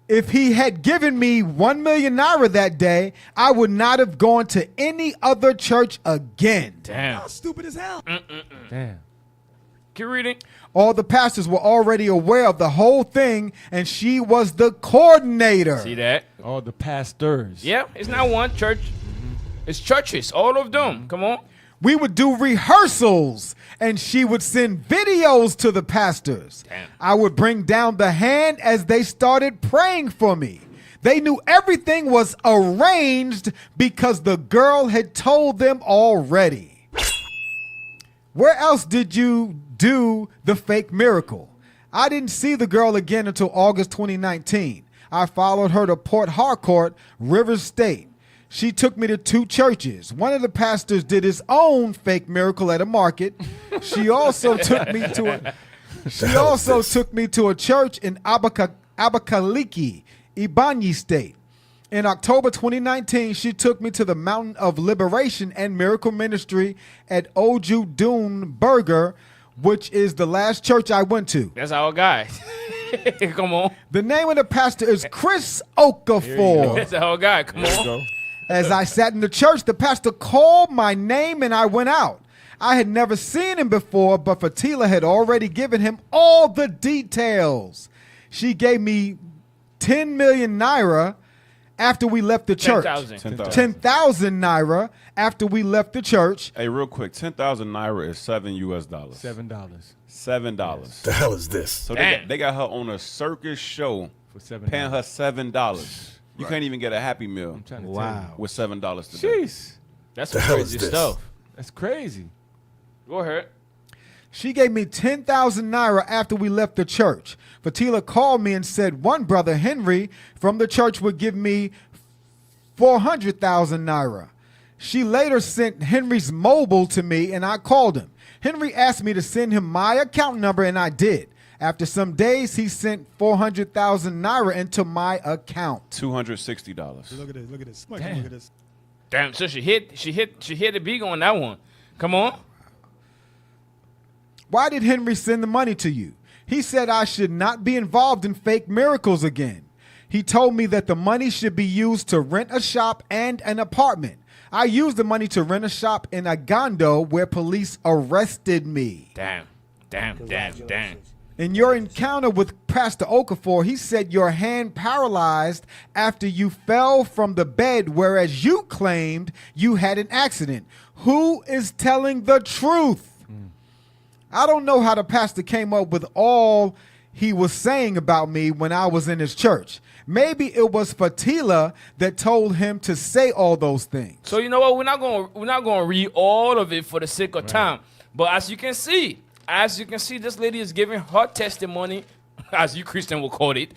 If he had given me 1 million naira that day, I would not have gone to any other church again. Damn. How stupid as hell. Damn. Keep reading. All the pastors were already aware of the whole thing, and she was the coordinator. See that? All the pastors. Yeah, it's not one church. It's churches, all of them. Come on. We would do rehearsals, and she would send videos to the pastors. Damn. I would bring down the hand as they started praying for me. They knew everything was arranged because the girl had told them already. Where else did you do the fake miracle? I didn't see the girl again until August 2019. I followed her to Port Harcourt, Rivers State. She took me to 2 churches. One of the pastors did his own fake miracle at a market. She also took me to a church in Abakaliki, Ibanyi State. In October 2019, she took me to the Mountain of Liberation and Miracle Ministry at Oju Dune Burger, which is the last church I went to. That's our guy. Come on. The name of the pastor is Chris Okafor. That's our guy. Come on. As I sat in the church, the pastor called my name and I went out. I had never seen him before, but Fatila had already given him all the details. She gave me 10 million naira after we left the church. 10,000 naira after we left the church. Hey, real quick, 10,000 naira is $7 US. $7. $7. The hell is this? So they got her on a circus show For $7. paying her $7. You can't even get a Happy Meal I'm trying to Wow. with $7 today. Jeez. That's The some hell is crazy this? stuff. That's crazy. Go ahead. She gave me 10,000 naira after we left the church. Fatila called me and said one brother, Henry, from the church would give me 400,000 naira. She later sent Henry's mobile to me and I called him. Henry asked me to send him my account number and I did. After some days, he sent 400,000 naira into my account. $260. Look at this. Look at this. Look Damn. at this. Damn, so she hit the beat on that one. Come on. Why did Henry send the money to you? He said I should not be involved in fake miracles again. He told me that the money should be used to rent a shop and an apartment. I used the money to rent a shop in Agando where police arrested me. Damn. In your encounter with Pastor Okafor, he said your hand paralyzed after you fell from the bed, whereas you claimed you had an accident. Who is telling the truth? I don't know how the pastor came up with all he was saying about me when I was in his church. Maybe it was Fatila that told him to say all those things. So you know what? We're not gonna read all of it for the sake of time. But as you can see, this lady is giving her testimony, as you Christian will call it,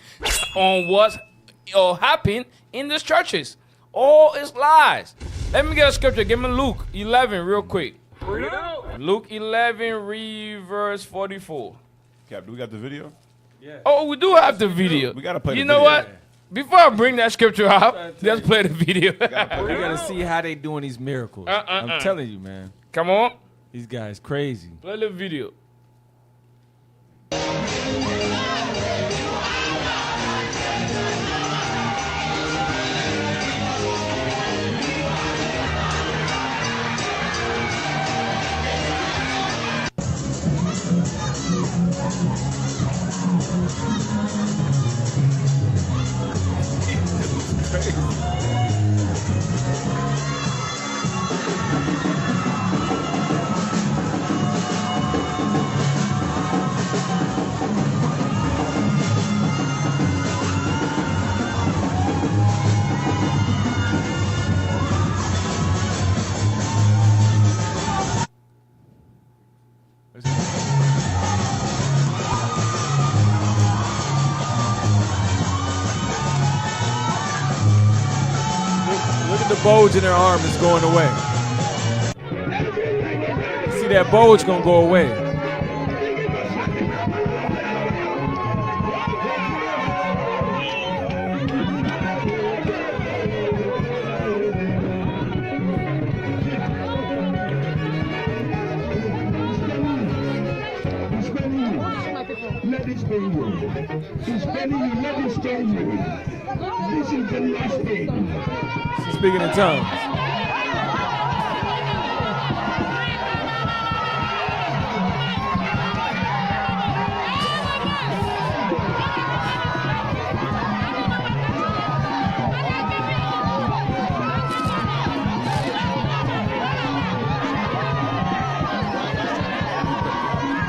on what happened in these churches. All is lies. Let me get a scripture. Give me Luke 11 real quick. Luke 11, read verse 44. Cap, do we got the video? Yeah. Oh, we do have the video. We gotta play the You know video. what? Before I bring that scripture out, let's play the video. We gotta see how they doing these miracles. I'm telling you, man. Come on. These guys crazy. Play the video. Look at the bulge in their arm is going away. See that bulge gonna go away. Let this be you. He's spending you, let this understanding. This is the last day. She's speaking in tongues.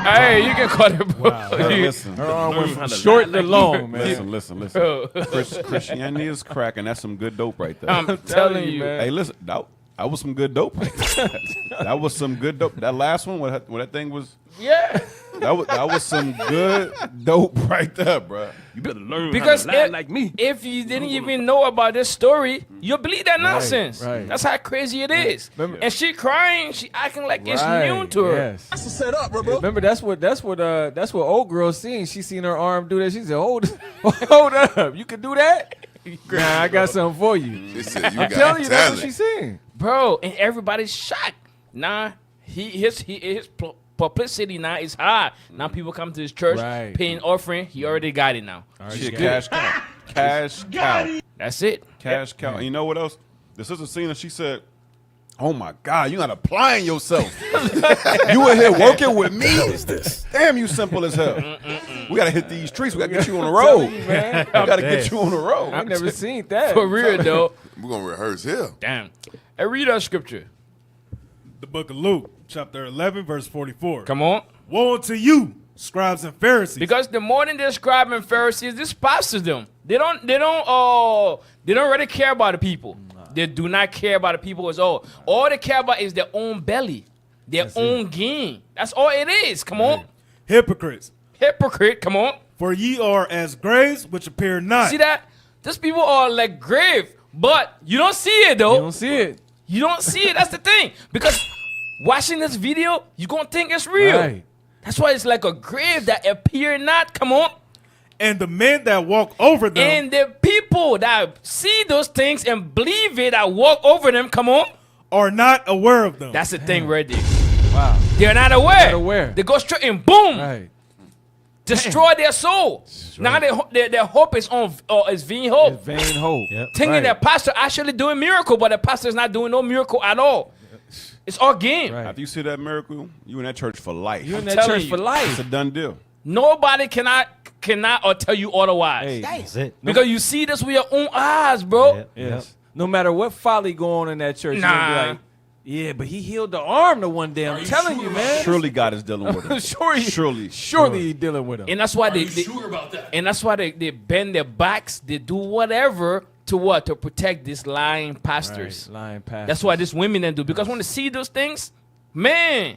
Hey, you can cut it, bro. Listen, Her arm went from short to long, man. listen. Christianity is cracking. That's some good dope right there. I'm telling you, man. Hey, listen, that was some good dope. That was some good dope. That last one, when that thing was, yeah. that was some good dope right there, bro. You better learn Because how to lie like me. if you didn't even know about this story, you'll believe that nonsense. right. That's how crazy it is. Remember- And she crying, she acting like it's Right, new to her. Yes. That's a setup, bro. Remember, that's what old girl seen. She seen her arm do that. She said, "Hold up, you can do that." Nah, I got something for you. She said, I'm telling you, that's what she seen. Bro, and everybody's shocked. Nah, his publicity now is high. Now people come to his church, Right. paying offering. He already got it now. Shit, cash cow. Cash cow. That's it. Cash cow. And you know what else? The sister Cena, she said, "Oh my God, you're not applying yourself. You in here working with me? Damn, you simple as hell. We gotta hit these streets. We gotta get you on the road. Man, We gotta get you on the road." I never seen that. For real, though. We're going to rehearse here. Damn. Hey, read that scripture. The book of Luke, chapter 11, verse 44. Come on. Woe unto you, scribes and Pharisees. Because the more than the scribes and Pharisees, this pastors them. They don't really care about the people. They do not care about the people at all. All they care about is their own belly, their own gain. That's all it is. Come on. Hypocrites, Hypocrite, come on. for ye are as graves which appear not. See that? These people are like grave, but you don't see it though. You don't see it. You don't see it. That's the thing. Because watching this video, you're going to think it's real. Right. That's why it's like a grave that appear not. Come on. And the men that walk over them And the people that see those things and believe it, that walk over them, come on. are not aware of them. That's the thing right there. Wow. They're not aware. Not aware. They go straight and boom, Right. destroy their soul. Now their hope is on is vain hope. It's vain hope. Thinking Right. that pastor actually doing miracle, but the pastor is not doing no miracle at all. It's all game. Right. After you see that miracle, you in that church for life. You in I'm that telling church you. for It's a life. done deal. Nobody cannot or tell you otherwise. Hey, That's it. Because you see this with your own eyes, bro. Yep. yes. No matter what folly go on in that church, you're Nah. gonna be like, yeah, but he healed the arm the one day. I'm telling you, man. Surely God is dealing with him. Surely he's dealing with him. And that's why they sure about that? And that's why they bend their backs, they do whatever to what? To protect these lying pastors. Right. Lying pastors. That's why these women then do. Because when they see those things, man,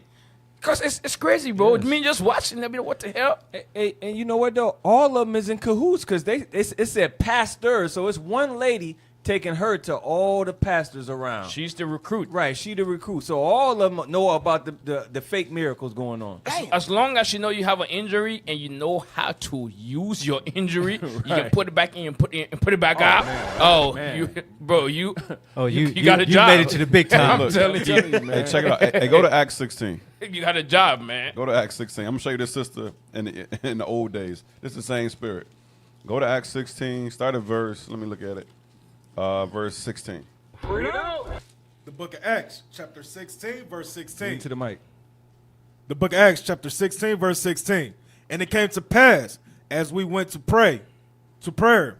because it's crazy, bro. Yes. I mean, just watching them, what the hell? Hey, and you know what though? All of them is in cahoots because it said pastor, so it's one lady taking her to all the pastors around. She's the recruit. Right, she the recruit. So all of them know about the fake miracles going on. As long as you know you have an injury and you know how to use your injury, you can Right. put it back in and put it back out. man. Oh, man. you, bro, you. Oh, you got a you job. made it to the big time. I'm Look, telling you, Hey, check it out. Hey, go to Acts 16. you got a job, man. Go to Acts 16. I'm gonna show you this sister in the old days. This is the same spirit. Go to Acts 16. Start at verse. Let me look at it. Verse 16. the book of Acts, chapter 16, verse 16. Into the mic. The book of Acts, chapter 16, verse 16. And it came to pass, as we went to prayer,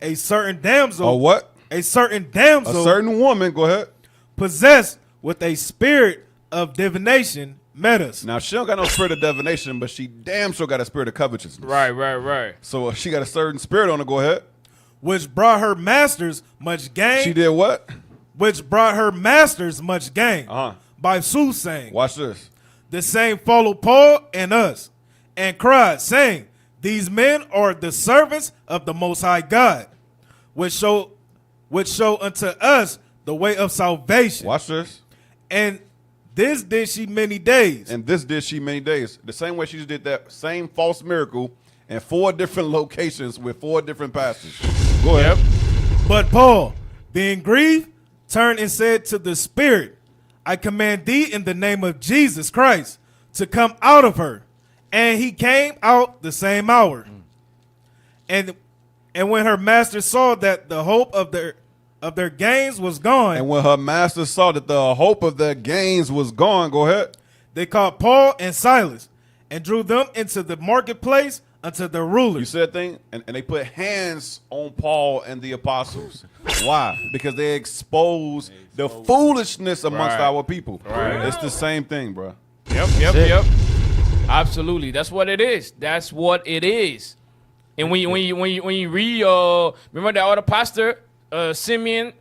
a certain damsel. Oh, what? A certain A damsel certain woman. Go ahead. possessed with a spirit of divination met us. Now she don't got no spirit of divination, but she damn sure got a spirit of covetousness. Right. So she got a certain spirit on her. Go ahead. Which brought her masters much gain. She did what? Which brought her masters much gain. Uh-huh. By soothsaying. Watch this. The same followed Paul and us, and cried, saying, These men are the servants of the Most High God, which show unto us the way of salvation. Watch this. And this did she many days. And this did she many days. The same way she just did that same false miracle in 4 different locations with 4 different pastors. Go ahead. But Paul, being grieved, turned and said to the spirit, I command thee in the name of Jesus Christ to come out of her. And he came out the same hour. And And when her master saw that the hope of their gains was gone, And when her master saw that the hope of their gains was gone, go ahead. they called Paul and Silas and drew them into the marketplace unto the You rulers. said thing, and they put hands on Paul and the apostles. Why? Because they exposed the foolishness amongst Right. our people. Right. It's the same thing, bro. Yep. Absolutely. That's what it is. That's what it is. And when you read, remember that other pastor, Simeon,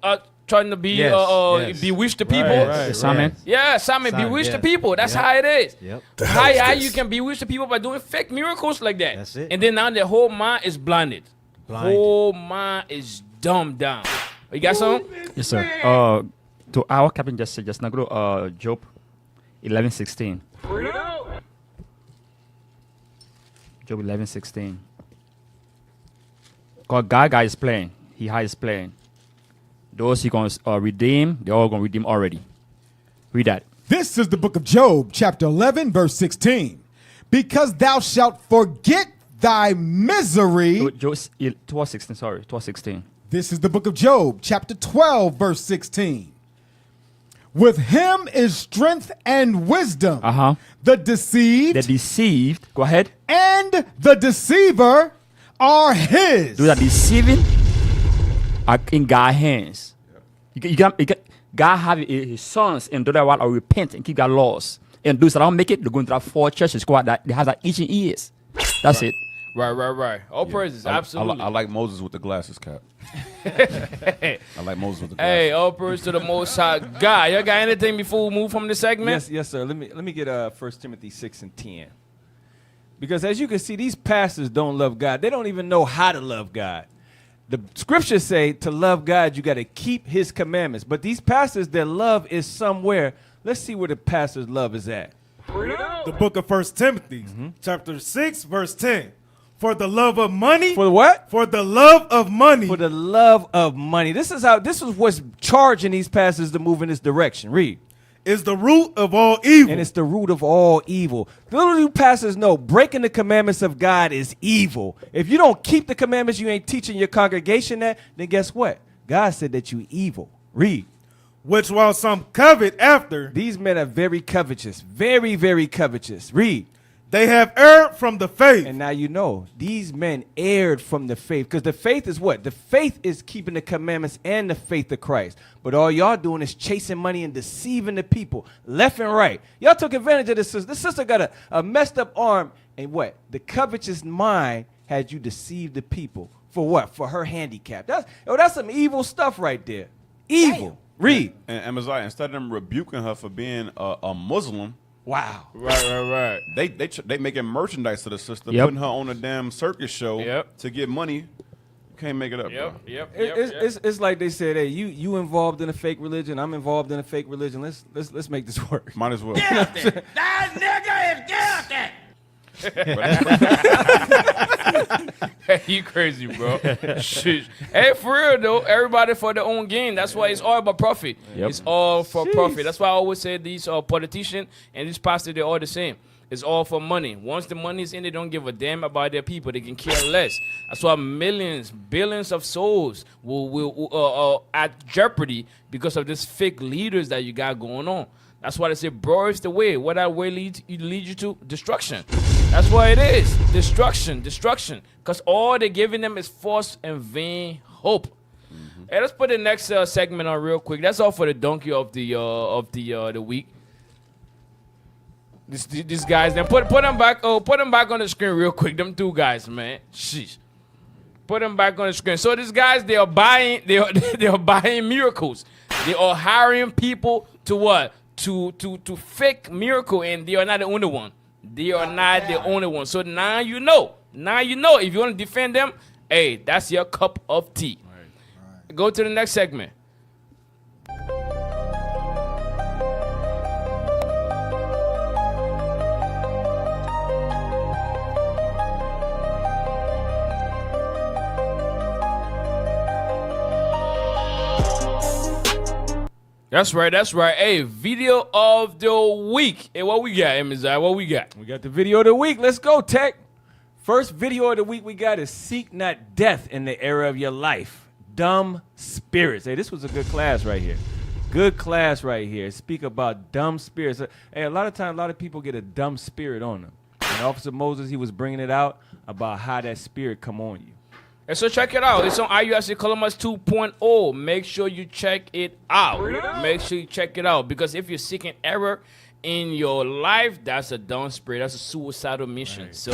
trying to be Yes. bewitch the people. Right. Simon. Yeah, Simon, Simon, bewitch the yes. people. That's Yep. how it is. Yep. How you can bewitch the people by doing fake miracles like that. That's it. And then now their whole mind is blinded. Blinded. Whole mind is dumbed down. You got something? Yes, sir. To our captain just said just now go to Job 11:16. Job 11:16. God is playing. He is playing. Those he gonna redeem, they're all gonna redeem already. Read that. This is the book of Job, chapter 11, verse 16. Because thou shalt forget thy misery. Job 12:16. Sorry, 12:16. This is the book of Job, chapter 12, verse 16. With him is strength and wisdom. Uh-huh. The deceived The deceived. Go ahead. and the deceiver are his. Those that deceiving are in God's hands. You can, God have his sons and those that will repent and keep God's laws. And those that don't make it, they're going to have 4 churches that they have that itching ears. That's it. Right. All praises, absolutely. I like Moses with the glasses, Cap. I like Moses with the glasses. Hey, all praise to the Most High God. You got anything before we move from the segment? Yes, sir. Let me get 1 Timothy 6:10. Because as you can see, these pastors don't love God. They don't even know how to love God. The scriptures say to love God, you got to keep his commandments. But these pastors, their love is somewhere. Let's see where the pastor's love is at. The book of 1 Timothy, chapter 6, verse 10. For the love of money. For what? For the love of money. For the love of money. This is what's charging these pastors to move in this direction. Read. Is the root of all evil. And it's the root of all evil. Little do pastors know breaking the commandments of God is evil. If you don't keep the commandments, you ain't teaching your congregation that, then guess what? God said that you evil. Read. Which while some covet after, These men are very covetous. Very, very covetous. Read. they have erred from the faith. And now you know, these men erred from the faith. Because the faith is what? The faith is keeping the commandments and the faith of Christ. But all y'all doing is chasing money and deceiving the people left and right. Y'all took advantage of this sister. This sister got a messed up arm. And what? The covetous mind had you deceive the people. For what? For her handicap. That's some evil stuff right there. Evil. Read. And Amaziah, instead of them rebuking her for being a Muslim, Wow. Right. they making merchandise to the sister, Yep. putting her on a damn circus show Yep. to get money. You can't make it up, bro. Yep. It's like they said, hey, you involved in a fake religion. I'm involved in a fake religion. Let's make this work. Might as well. You crazy, bro. Shit. Hey, for real though, everybody for their own gain. That's why it's all about profit. Yep. It's all for profit. That's why I always say these politicians and these pastors, they're all the same. It's all for money. Once the money's in, they don't give a damn about their people. They can care less. That's why millions, billions of souls will at jeopardy because of this fake leaders that you got going on. That's why they say, bro, it's the way. What that way leads you to? Destruction. That's what it is. Destruction. Because all they're giving them is false and vain hope. Hey, let's put the next segment on real quick. That's all for the donkey of the week. These guys, then put them back. Oh, put them back on the screen real quick. Them 2 guys, man. Sheesh. Put them back on the screen. So these guys, they are buying miracles. They are hiring people to what? To fake miracle, and they are not the only one. They are not the only one. So now you know. If you want to defend them, hey, that's your cup of tea. Right. Go to the next segment. That's right. Hey, video of the week. Hey, what we got, Amaziah? What we got? We got the video of the week. Let's go, Tech. First video of the week we got is Seek Not Death in the Era of Your Life. Dumb spirits. Hey, this was a good class right here. Good class right here. Speak about dumb spirits. Hey, a lot of times, a lot of people get a dumb spirit on them. And Officer Moses, he was bringing it out about how that spirit come on you. And so check it out. It's on IUIC Columbus 2.0. Make sure you check it out. Make sure you check it out. Because if you're seeking error in your life, that's a dumb spirit. That's a suicidal mission. Right. So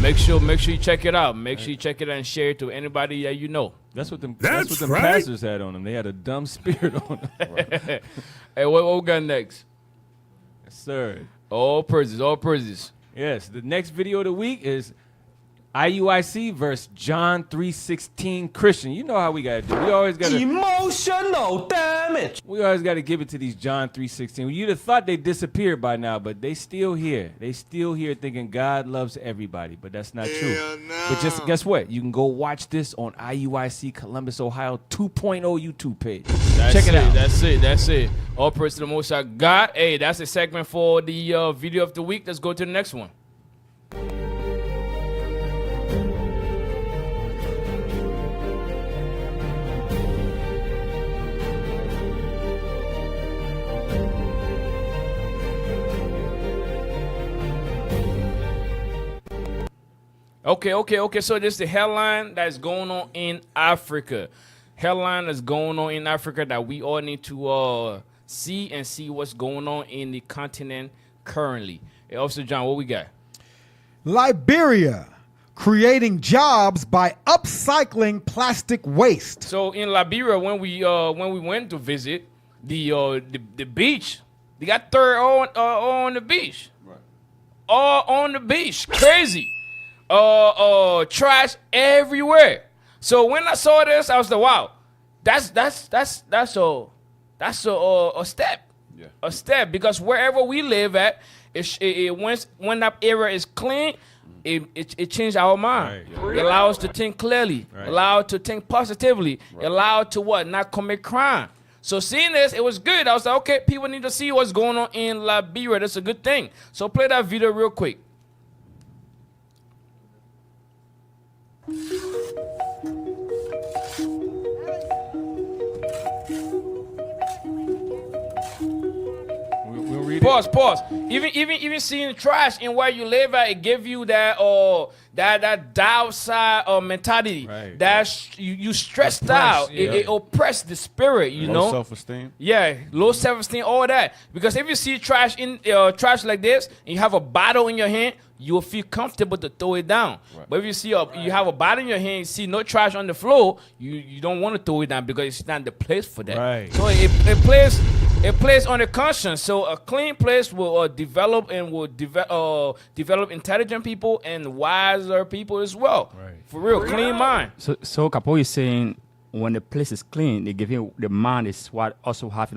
make sure you check it out. Make sure you check it out and share it to anybody that you know. That's what them pastors had on them. They had a dumb spirit on them. Right. Hey, what we got next? Yes, sir. All praises, all praises. Yes, the next video of the week is IUIC versus John 3:16 Christian. You know how we gotta do. We always gotta emotional damage. We always gotta give it to these John 3:16. You'd have thought they disappeared by now, but they still here. They still here thinking God loves everybody, but that's not true. No. But just guess what? You can go watch this on IUIC Columbus, Ohio 2.0 YouTube page. Check it out. That's it. All praise to the Most High God. Hey, that's a segment for the video of the week. Let's go to the next one. Okay. So this is the headline that's going on in Africa. Headline that's going on in Africa that we all need to see what's going on in the continent currently. Hey, Officer John, what we got? Liberia creating jobs by upcycling plastic waste. So in Liberia, when we went to visit the beach, they got third on the beach, right? All on the beach, crazy. Trash everywhere. So when I saw this, I was like, wow, that's a step. Yeah. A step, because wherever we live at, when that area is clean, it changed our mind. Right. It allows us to think clearly, allow us to think positively, allow us to not commit crime. So seeing this, it was good. I was like, okay, people need to see what's going on in Liberia. That's a good thing. So play that video real quick. Pause. Even seeing trash in where you live at, it give you that downside mentality. Right. That you stressed out. Yeah. It oppressed the spirit. You know. Low self-esteem. Yeah, low self-esteem, all that. Because if you see trash trash like this, and you have a bottle in your hand, you will feel comfortable to throw it down. Right. But if you see you have a bottle in your hand, you see no trash on the floor, you don't want to throw it down because it's not the place for that. Right. So it plays on the conscience. So a clean place will develop intelligent people and wiser people as well. Right. For real, clean mind. So Capo is saying when the place is clean, they give you the mind is what also have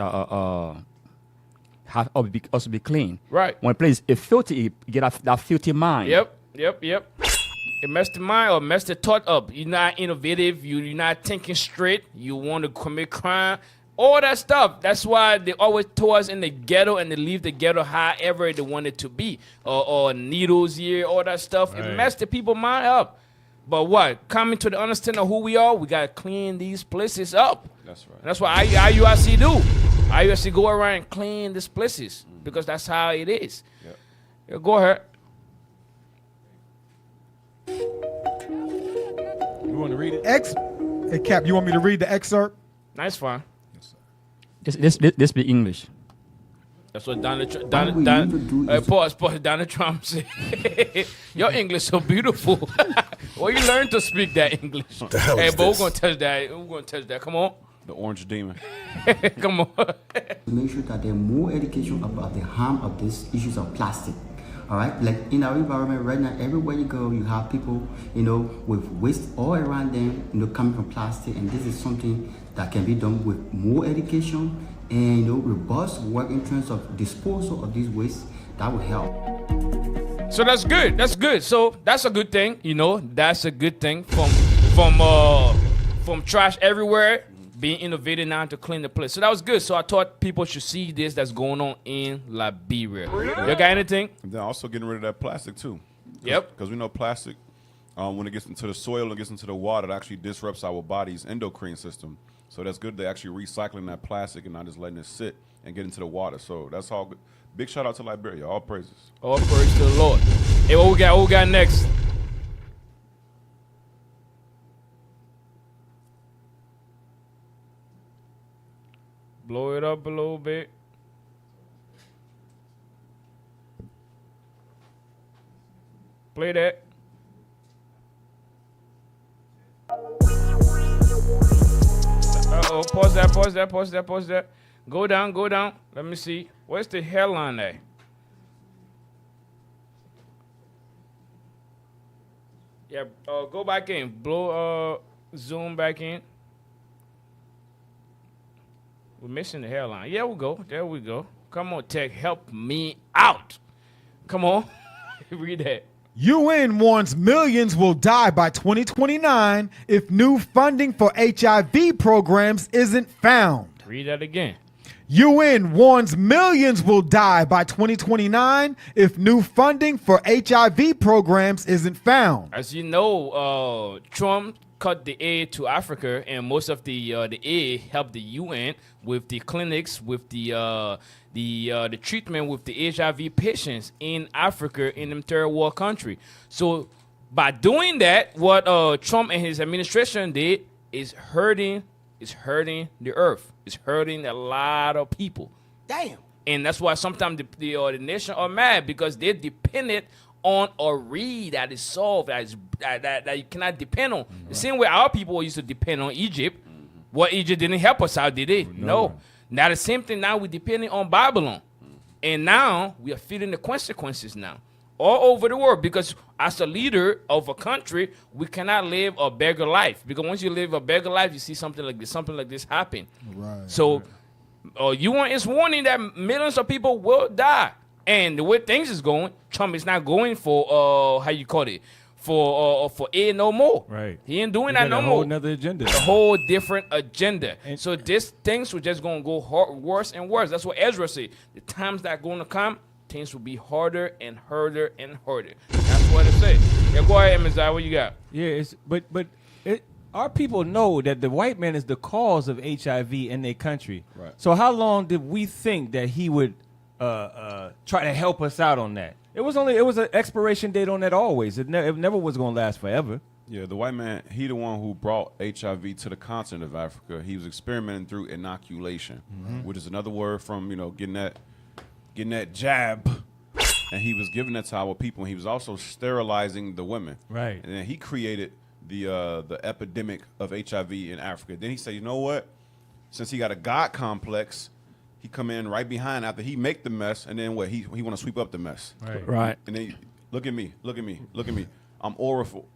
also be clean. Right. When a place is filthy, you get that filthy mind. Yep. It messed the mind or messed the thought up. You're not innovative. You're not thinking straight. You want to commit crime. All that stuff. That's why they always throw us in the ghetto and they leave the ghetto however they want it to be. Or needles here, all that stuff. Right. It messed the people's mind up. But what? Coming to the understanding of who we are, we got to clean these places up. That's right. And that's what IUIC do. IUIC go around and clean these places because that's how it is. Yep. Yeah, go ahead. You want to read it? Hey, Cap, you want me to read the excerpt? Nice, fine. This be English. That's what Donald Trump said. Your English so beautiful. Where you learn to speak that English? Hey, but we're gonna touch that. Come on. The orange demon. Come on. Make sure that there's more education about the harm of these issues of plastic. All right, like in our environment right now, everywhere you go, you have people, with waste all around them, coming from plastic, and this is something that can be done with more education and robust work in terms of disposal of these waste. That will help. So that's good. So that's a good thing. That's a good thing from trash everywhere being innovated now to clean the place. So that was good. So I thought people should see this that's going on in Liberia. You got anything? And then also getting rid of that plastic too. Yep. Because we know plastic, when it gets into the soil and gets into the water, it actually disrupts our body's endocrine system. So that's good. They're actually recycling that plastic and not just letting it sit and get into the water. So that's all good. Big shout out to Liberia. All praises. All praise to the Lord. Hey, what we got? What we got next? Blow it up a little bit. Play that. Uh-oh, pause that. Go down. Let me see. Where's the hairline at? Yeah, go back in. Zoom back in. We're missing the hairline. Yeah, there we go. Come on, Tech, help me out. Come on. Read that. UN warns millions will die by 2029 if new funding for HIV programs isn't found. Read that again. UN warns millions will die by 2029 if new funding for HIV programs isn't found. As you know, Trump cut the aid to Africa, and most of the aid helped the UN with the clinics, with the treatment with the HIV patients in Africa in them third world country. So by doing that, what Trump and his administration did is hurting the earth. It's hurting a lot of people. Damn. And that's why sometimes the nation are mad, because they're dependent on a reed that is solved, that you cannot depend on. The same way our people used to depend on Egypt. Well, Egypt didn't help us out, did it? No. Now the same thing, now we're depending on Babylon. And now we are feeling the consequences now all over the world, because as a leader of a country, we cannot live a beggar life, because once you live a beggar life, you see something like this happen. Right. So UN is warning that millions of people will die. And the way things is going, Trump is not going for for aid no more. Right. He ain't doing that no a more. whole another agenda. A whole different agenda. And so this things were just gonna go worse and worse. That's what Ezra said. The times that are gonna come, things will be harder and harder and harder. That's what it said. Yeah, go ahead, Mizai. What you got? Yeah, our people know that the white man is the cause of HIV in their country. Right. So how long did we think that he would try to help us out on that? It was an expiration date on that always. It never was going to last forever. Yeah, the white man, he the one who brought HIV to the continent of Africa. He was experimenting through inoculation, which is another word from, getting that jab. And he was giving that to our people. And he was also sterilizing the women. Right. And then he created the epidemic of HIV in Africa. Then he said, you know what? Since he got a God complex, he come in right behind after he make the mess, and then what? He want to sweep up the mess. Right. And then look at me. I'm Oracle.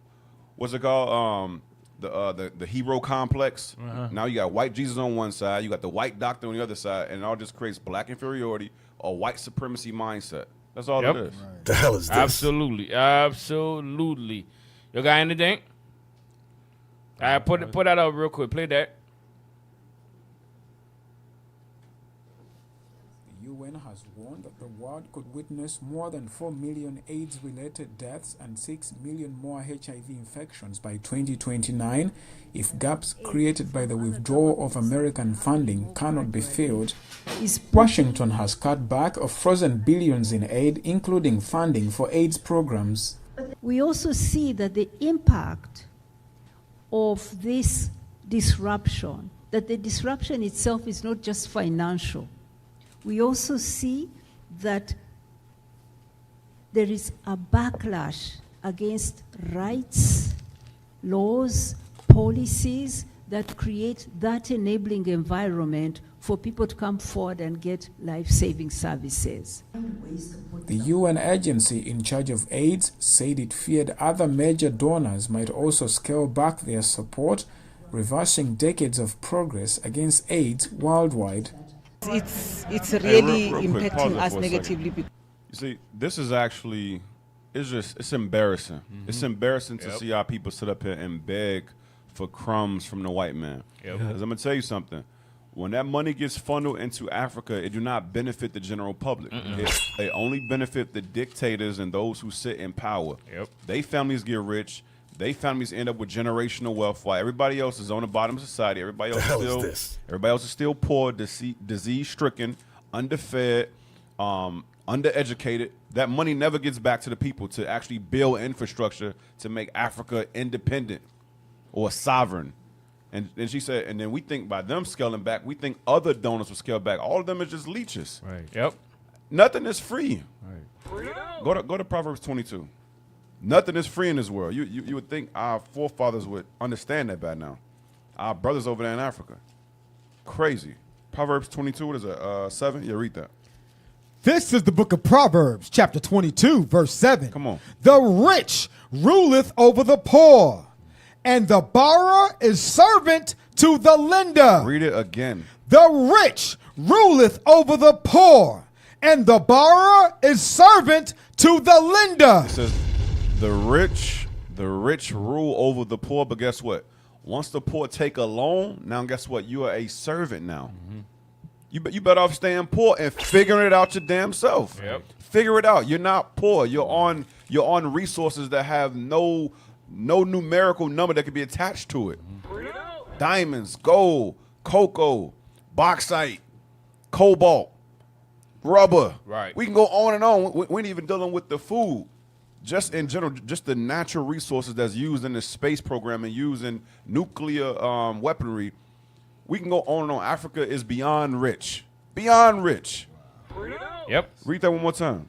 What's it called? The hero complex. Now you got white Jesus on one side, you got the white doctor on the other side, and it all just creates black inferiority or white supremacy mindset. That's all it is. Right. The hell is this? Absolutely. You got anything? All right, put that up real quick. Play that. The UN has warned that the world could witness more than 4 million AIDS-related deaths and 6 million more HIV infections by 2029 if gaps created by the withdrawal of American funding cannot be filled. Washington has cut back or frozen billions in aid, including funding for AIDS programs. We also see that the impact of this disruption, that the disruption itself is not just financial. We also see that there is a backlash against rights, laws, policies that create that enabling environment for people to come forward and get life-saving services. The UN agency in charge of AIDS said it feared other major donors might also scale back their support, reversing decades of progress against AIDS worldwide. It's really real quick, pause impacting it us for a negatively. You see, this is actually, it's embarrassing. It's embarrassing to see our people sit up here and beg for crumbs from the white man. Because I'm going to tell you something. When that money gets funneled into Africa, it do not benefit the general public. They only benefit the dictators and those who sit in power. Yep. They families get rich. They families end up with generational wealth while everybody else is on the bottom of society. Everybody else is still poor, disease-stricken, underfed, undereducated. That money never gets back to the people to actually build infrastructure to make Africa independent or sovereign. And she said, and then we think by them scaling back, we think other donors will scale back. All of them are just leeches. Right. Yep. Nothing is free. Right. Go to Proverbs 22. Nothing is free in this world. You would think our forefathers would understand that by now. Our brothers over there in Africa. Crazy. Proverbs 22, what is it, 7? Yeah, read that. This is the book of Proverbs, chapter 22, verse 7. Come on. The rich ruleth over the poor, and the borrower is servant to the lender. Read it again. The rich ruleth over the poor, and the borrower is servant to the lender. It says the rich rule over the poor, but guess what? Once the poor take a loan, now guess what? You are a servant now. You better off staying poor and figuring it out your damn self. Yep. Figure it out. You're not poor. You're on resources that have no numerical number that can be attached to it. Diamonds, gold, cocoa, bauxite, cobalt, rubber. Right. We can go on and on. We ain't even dealing with the food. Just in general, just the natural resources that's used in the space program and used in nuclear weaponry. We can go on and on. Africa is beyond rich. Beyond rich. Yep. Read that one more time.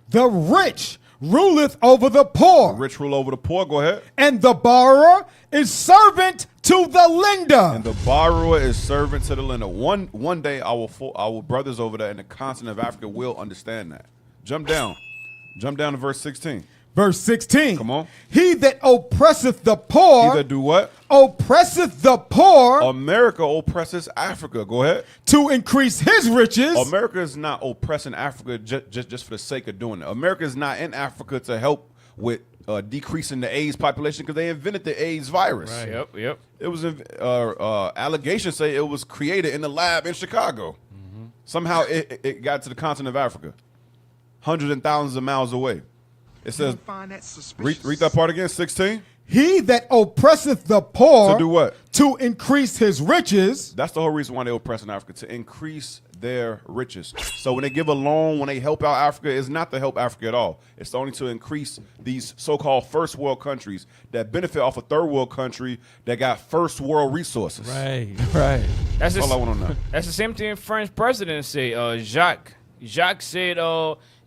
The rich ruleth over the poor, Rich rule over the poor. Go ahead. and the borrower is servant to the lender. And the borrower is servant to the lender. One day, our brothers over there in the continent of Africa will understand that. Jump down to verse 16. Verse 16. Come on. He that oppresseth the poor. He that do what? Oppresseth the poor. America oppresses Africa. Go ahead. To increase his riches. America is not oppressing Africa just for the sake of doing it. America is not in Africa to help with decreasing the AIDS population because they invented the AIDS virus. Right. Yep. It was allegations say it was created in the lab in Chicago. Somehow it got to the continent of Africa, hundreds and thousands of miles away. It says, read that part again, 16. He that oppresseth the poor. To do what? To increase his riches. That's the whole reason why they oppress in Africa, to increase their riches. So when they give a loan, when they help out Africa, it's not to help Africa at all. It's only to increase these so-called first world countries that benefit off a third world country that got first world resources. Right. That's all I want to know. That's the same thing French president said. Jacques said,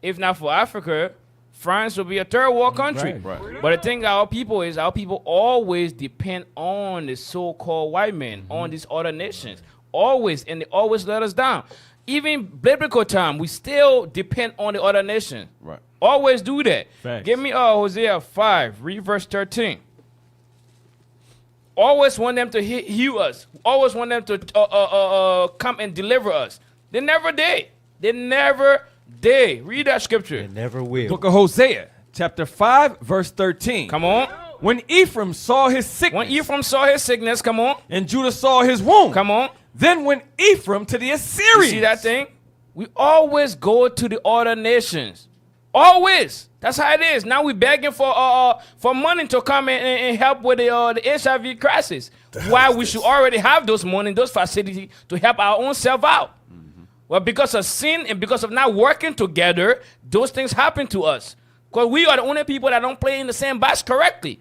if not for Africa, France will be a third world country. Right. But the thing our people always depend on the so-called white men, on these other nations. Always, and they always let us down. Even biblical time, we still depend on the other nations. Right. Always do that. Facts. Give me Hosea 5, read verse 13. Always want them to heal us. Always want them to come and deliver us. They never did. Read that scripture. They never will. Book of Hosea, chapter 5, verse 13. Come on. When Ephraim saw his sickness. Come on. And Judah saw his wound. Come on. Then went Ephraim to the Assyrians. You see that thing? We always go to the other nations. Always. That's how it is. Now we're begging for money to come and help with the HIV crisis. Why we should already have those money, those facilities to help our own self out. Well, because of sin and because of not working together, those things happen to us. Because we are the only people that don't play in the same batch correctly.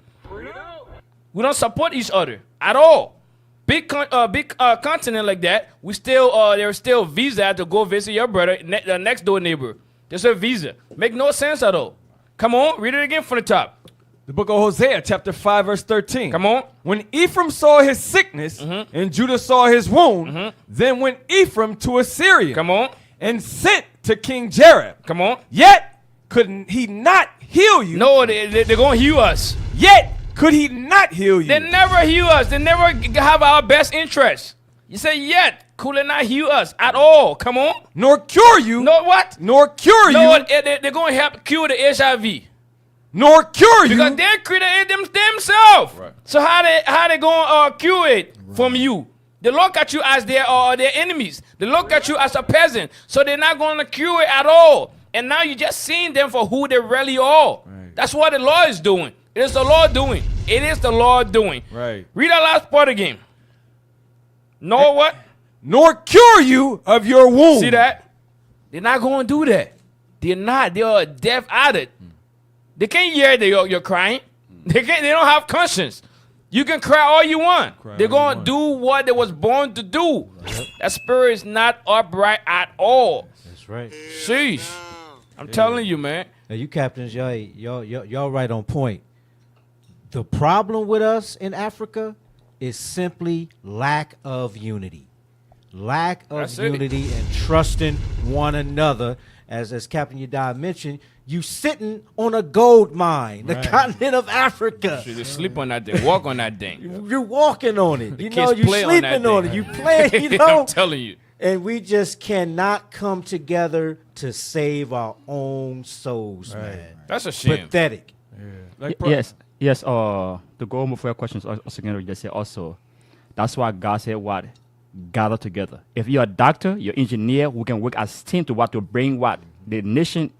We don't support each other at all. Big continent like that, we still there's still visa to go visit your brother, the next door neighbor. There's a visa. Make no sense at all. Come on, read it again from the top. The book of Hosea, chapter 5, verse 13. Come on. When Ephraim saw his sickness and Judah saw his wound, then went Ephraim to Assyria. Come on. And sent to King Jareb. Come on. Yet could he not heal you. No, they're going to heal us. Yet could he not heal you. They never heal us. They never have our best interest. You say, yet could they not heal us at all. Come on. Nor cure you. No what? Nor cure no, you. they're going to help cure the HIV. nor cure you. Because they created themselves. Right. So how they gonna cure it from you? They look at you as their enemies. They look at you as a peasant. So they're not gonna cure it at all. And now you're just seeing them for who they really are. Right. That's what the Lord is doing. It is the Lord doing. It is the Lord doing. Right. Read that last part again. Nor what? Nor cure you of your wound. See that? They're not going to do that. They're not. They are deaf at it. They can't hear that you're crying. They don't have conscience. You can cry all you want. They're going to do what they was born to do. Right. That spirit is not upright at all. That's right. Sheesh. I'm telling you, man. Now you captains, y'all right on point. The problem with us in Africa is simply lack of unity. Lack of unity and trusting one another. As Captain Yadai mentioned, you sitting on a gold mine, the continent of Africa. You should sleep on that thing, walk on that thing. You're walking on it. You know, you're play sleeping on it. You playing, you know. I'm telling you. And we just cannot come together to save our own souls, man. That's a shame. Pathetic. Yeah. Yes. To go more for your questions, also again, just say also, that's why God said what? Gather together. If you're a doctor, you're an engineer, we can work as team to bring what? The nation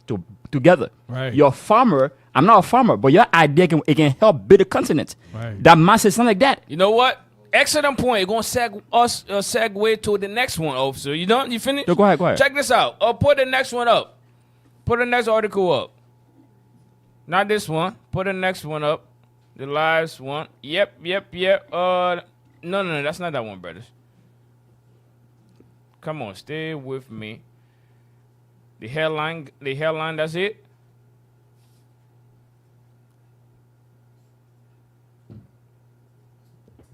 together. Right. You're a farmer. I'm not a farmer, but your idea can help build a continent. Right. That massive something like that. You know what? Excellent point. You're going to segue to the next one, officer. You done? You finished? Go ahead. Check this out. Put the next one up. Put the next article up. Not this one. Put the next one up. The last one. Yep. No, that's not that one, brothers. Come on, stay with me. The headline, that's it.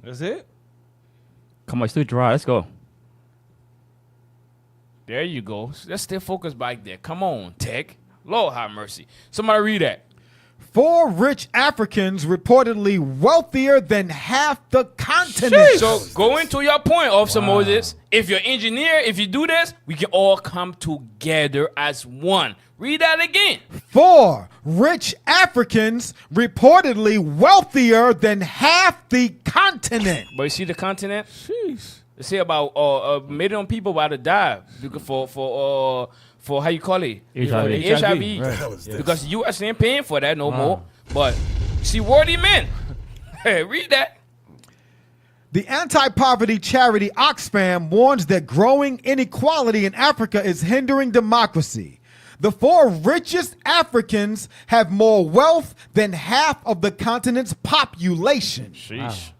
That's it? Come on, it's too dry. Let's go. There you go. Let's stay focused back there. Come on, Tech. Lord have mercy. Somebody read that. 4 rich Africans reportedly wealthier than half the continent. Jeez. So going to your point, Officer Moses, if you're engineer, if you do this, we can all come together as one. Read that again. 4 rich Africans reportedly wealthier than half the continent. But you see the continent? Jeez. They say about 1 million people about to die for how you call it? HIV. Right. Because U.S. ain't paying for that no more. But see, worthy men. Hey, read that. The anti-poverty charity Oxfam warns that growing inequality in Africa is hindering democracy. The 4 richest Africans have more wealth than half of the continent's population. Sheesh.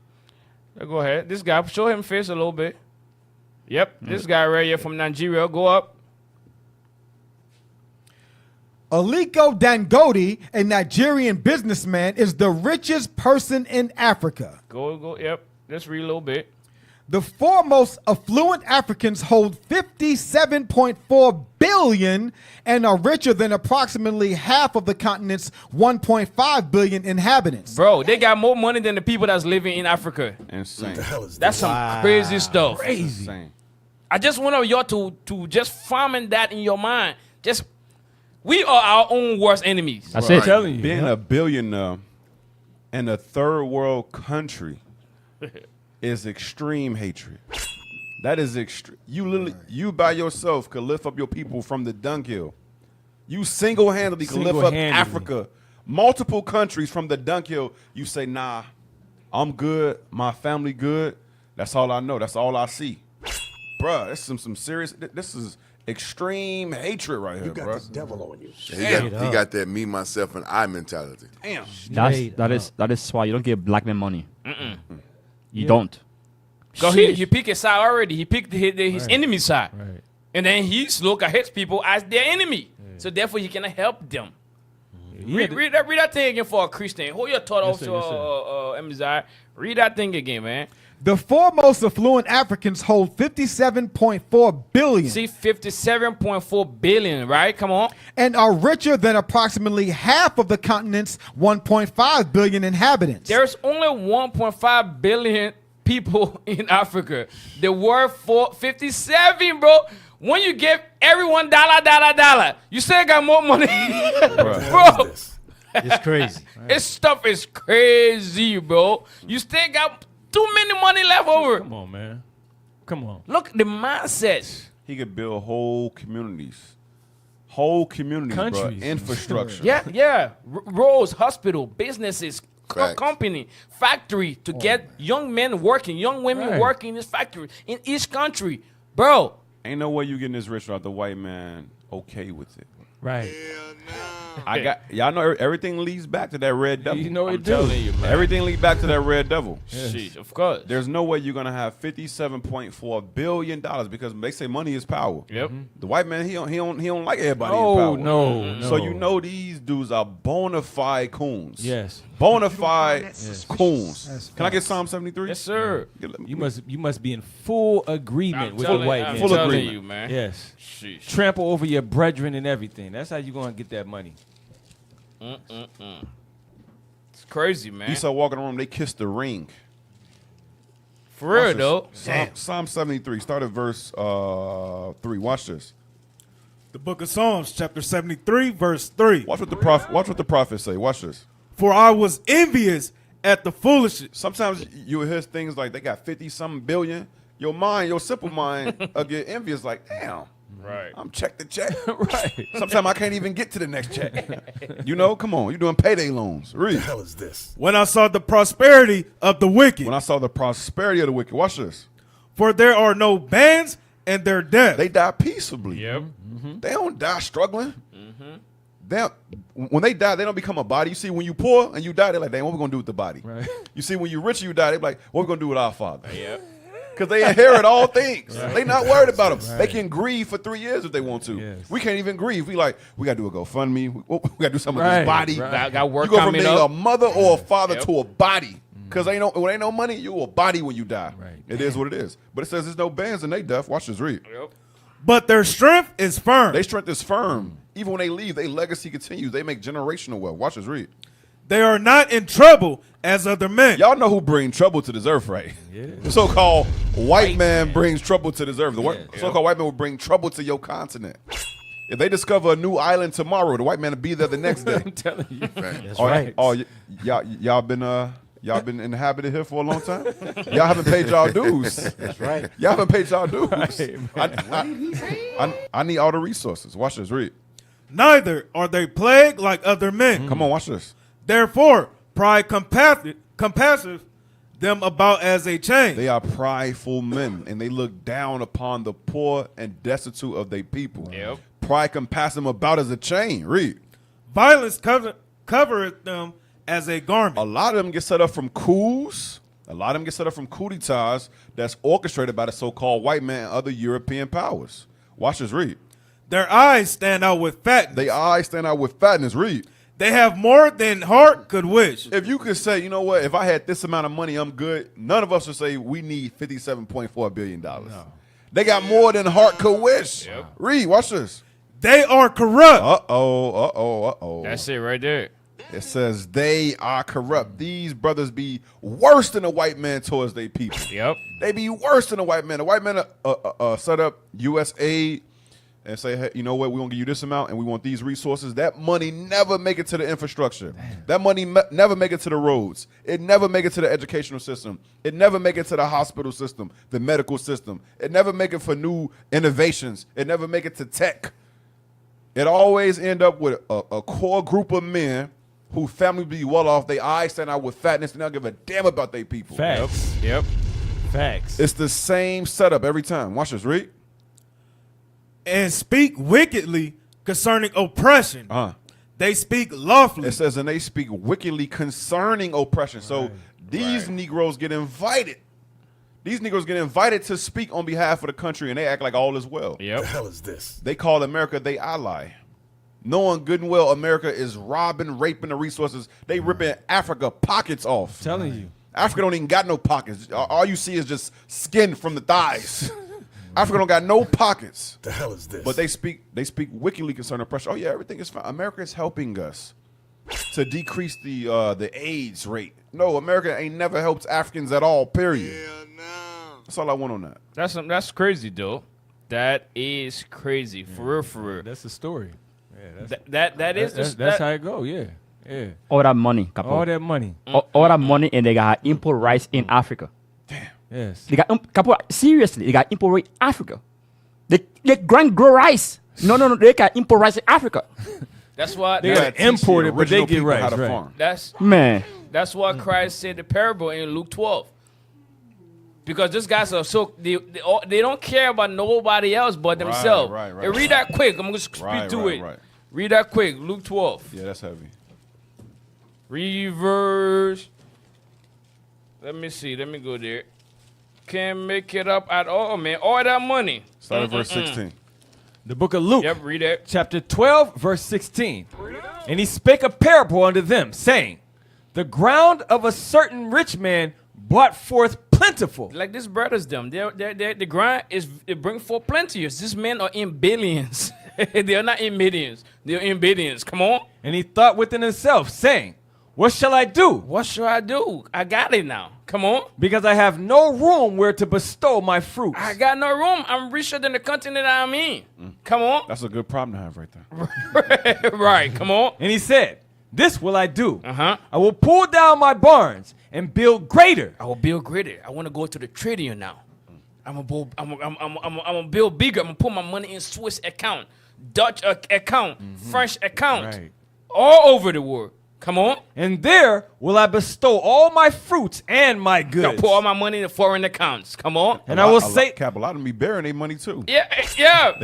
Wow. Go ahead. This guy, show him face a little bit. Yep, this guy right here from Nigeria. Go up. Aliko Dangote, a Nigerian businessman, is the richest person in Africa. Go. Yep. Let's read a little bit. The 4 most affluent Africans hold $57.4 billion and are richer than approximately half of the continent's 1.5 billion inhabitants. Bro, they got more money than the people that's living in Africa. Insane. That's some crazy stuff. Crazy. Insane. I just want y'all to just farming that in your mind. Just we are our own worst enemies. That's it. Telling you. Being a billionaire in a third world country is extreme hatred. That is extreme. You by yourself could lift up your people from the dunghill. You single-handedly could lift up Africa, multiple countries from the dunghill. You say, nah, I'm good. My family good. That's all I know. That's all I see. Bruh, that's some serious. This is extreme hatred right here, bro. You got the devil on you. He got that me, myself, and I mentality. Damn. That is why you don't get black man money. You don't. So he picked his side already. He picked his enemy's side. Right. And then he's look at his people as their enemy. So therefore he cannot help them. Read that thing again for a Christian. Hold your thought also, Emizai. Read that thing again, man. The 4 most affluent Africans hold $57.4 billion. See, 57.4 billion, right? Come on. And are richer than approximately half of the continent's 1.5 billion inhabitants. There's only 1.5 billion people in Africa. The word for 57, bro. When you give everyone dollar, you still got more money. Bro. It's crazy. This stuff is crazy, bro. You still got too many money left over. Come on, man. Come on. Look at the mindset. He could build whole communities. Whole communities, bro. Countries. Infrastructure. Yeah. Roads, hospital, businesses, Facts. company, factory to get young men working, young women Right. working in this factory in each country. Bro, Ain't no way you getting this rich without the white man okay with it. Right. Y'all know everything leads back to that red devil. You know I'm it do. telling you, man. Everything leads back to that red devil. Shit, of course. There's no way you're gonna have $57.4 billion because they say money is power. Yep. The white man, he don't like everybody in Oh, power. no. So you know these dudes are bona fide coons. Yes. Bona fide coons. Can I get Psalm 73? Yes, sir. You must be in full agreement I'm with the telling- white I'm man. Full telling agreement. you, man. Yes. Sheesh. Trample over your brethren and everything. That's how you gonna get that money. It's crazy, man. Esau walking around, they kissed the ring. For real, Watch though. this. Psalm 73, start at verse 3. Watch this. The book of Psalms, chapter 73, verse 3. Watch what the prophet say. Watch this. For I was envious at the foolishness. Sometimes you hear things like they got 50-something billion. Your mind, your simple mind, get envious. Like, damn, Right. I'm check to check. Right. Sometimes I can't even get to the next check. You know, come on, you're doing payday loans. Read. The hell is this? When I saw the prosperity of the wicked. When I saw the prosperity of the wicked, watch this. For there are no bands in their death. They die peaceably. Yep. They don't die struggling. When they die, they don't become a body. You see, when you poor and you die, they're like, dang, what we gonna do with the body? Right. You see, when you rich and you die, they're like, what we gonna do with our father? Yep. Because they inherit all things. They not worried about them. They can grieve for 3 years if they want to. Yes. We can't even grieve. We gotta do a GoFundMe. We gotta do something with Right, this body. right. Got work You go from coming being up. a mother or a father Yep. to a body. Because when ain't no money, you a body when you die. Right. It is what it is. But it says there's no bands in they death. Watch this read. Yep. But their strength is firm. Their strength is firm. Even when they leave, their legacy continues. They make generational wealth. Watch this read. They are not in trouble as other men. Y'all know who bring trouble to this earth, right? Yeah. The so-called white man brings trouble to this earth. The Yeah. so-called white man will bring trouble to your continent. If they discover a new island tomorrow, the white man will be there the next day. I'm telling you. That's Oh, right. y'all been inhabited here for a long time? Y'all haven't paid y'all dues. That's right. Y'all haven't paid y'all dues. Right, I need all the resources. Watch this. Read. Neither are they plagued like other men. Come on, watch this. Therefore, pride compasseth them about as a chain. They are prideful men, and they look down upon the poor and destitute of their people. Yep. Pride compass them about as a chain. Read. Violence covereth them as a garment. A lot of them get set up from coups. A lot of them get set up from coup d'etats that's orchestrated by the so-called white man and other European powers. Watch this. Read. Their eyes stand out with fatness. Their eyes stand out with fatness. Read. They have more than heart could wish. If you could say, you know what, if I had this amount of money, I'm good, none of us would say we need $57.4 billion. No. They got more than heart could wish. Yep. Read, watch this. They are corrupt. Uh-oh. That's it right there. It says they are corrupt. These brothers be worse than a white man towards their people. Yep. They be worse than a white man. The white man set up U.S. aid and say, hey, you know what, we're going to give you this amount and we want these resources. That money never make it to the infrastructure. That money never make it to the roads. It never make it to the educational system. It never make it to the hospital system, the medical system. It never make it for new innovations. It never make it to tech. It always end up with a core group of men who family be well off. They eyes stand out with fatness and they don't give a damn about their people. Facts. Yep. Facts. It's the same setup every time. Watch this, read. And speak wickedly concerning oppression. They speak lawfully. It says, and they speak wickedly concerning oppression. So these Negroes get invited. These Negroes get invited to speak on behalf of the country, and they act like all is well. Yep. The hell is this? They call America their ally, knowing good and well America is robbing, raping the resources. They ripping Africa pockets off. Telling you. Africa don't even got no pockets. All you see is just skin from the thighs. Africa don't got no pockets. The hell is this? But they speak wickedly concerning oppression. Oh yeah, everything is fine. America is helping us to decrease the AIDS rate. No, America ain't never helped Africans at all. Period. Yeah, no. That's all I want on that. That's crazy, though. That is crazy. For real, for real. That's the story. Yeah, That is that's that, how it go. Yeah. Yeah. All that money, Capo. All that money. All that money, and they got import rice in Africa. Yes. They got Capo, seriously, they got import rice in Africa. They grow rice. No, they got import rice in Africa. That's why They got imported, but they get rice. Right. farm. That's why Christ said the parable in Luke 12. Because these guys are so they don't care about nobody else but themselves. Right. Hey, read that quick. I'm gonna speak to it. Right. Read that quick. Luke 12. Yeah, that's heavy. Reverse. Let me see. Let me go there. Can't make it up at all, man. All that money. Start at verse 16. The book of Luke. Yep, read that. Chapter 12, verse 16. And he spake a parable unto them, saying, the ground of a certain rich man brought forth plentiful. Like this brothers them. The grind is it bring forth plenteous. These men are in billions. They are not in millions. They are in billions. Come on. And he thought within himself, saying, what shall I do? What shall I do? I got it now. Come on. Because I have no room where to bestow my fruits. I got no room. I'm richer than the continent I'm in. Come on. That's a good problem to have right there. Right. Come on. And he said, this will I do. I will pull down my barns and build greater. I will build greater. I want to go to the trillion now. I'm gonna build bigger. I'm gonna put my money in Swiss account, Dutch account, French account, all over the world. Come on. And there will I bestow all my fruits and my goods. I put all my money in the foreign accounts. Come on. And I will say, Cap, a lot of them be burying their money too. Yeah.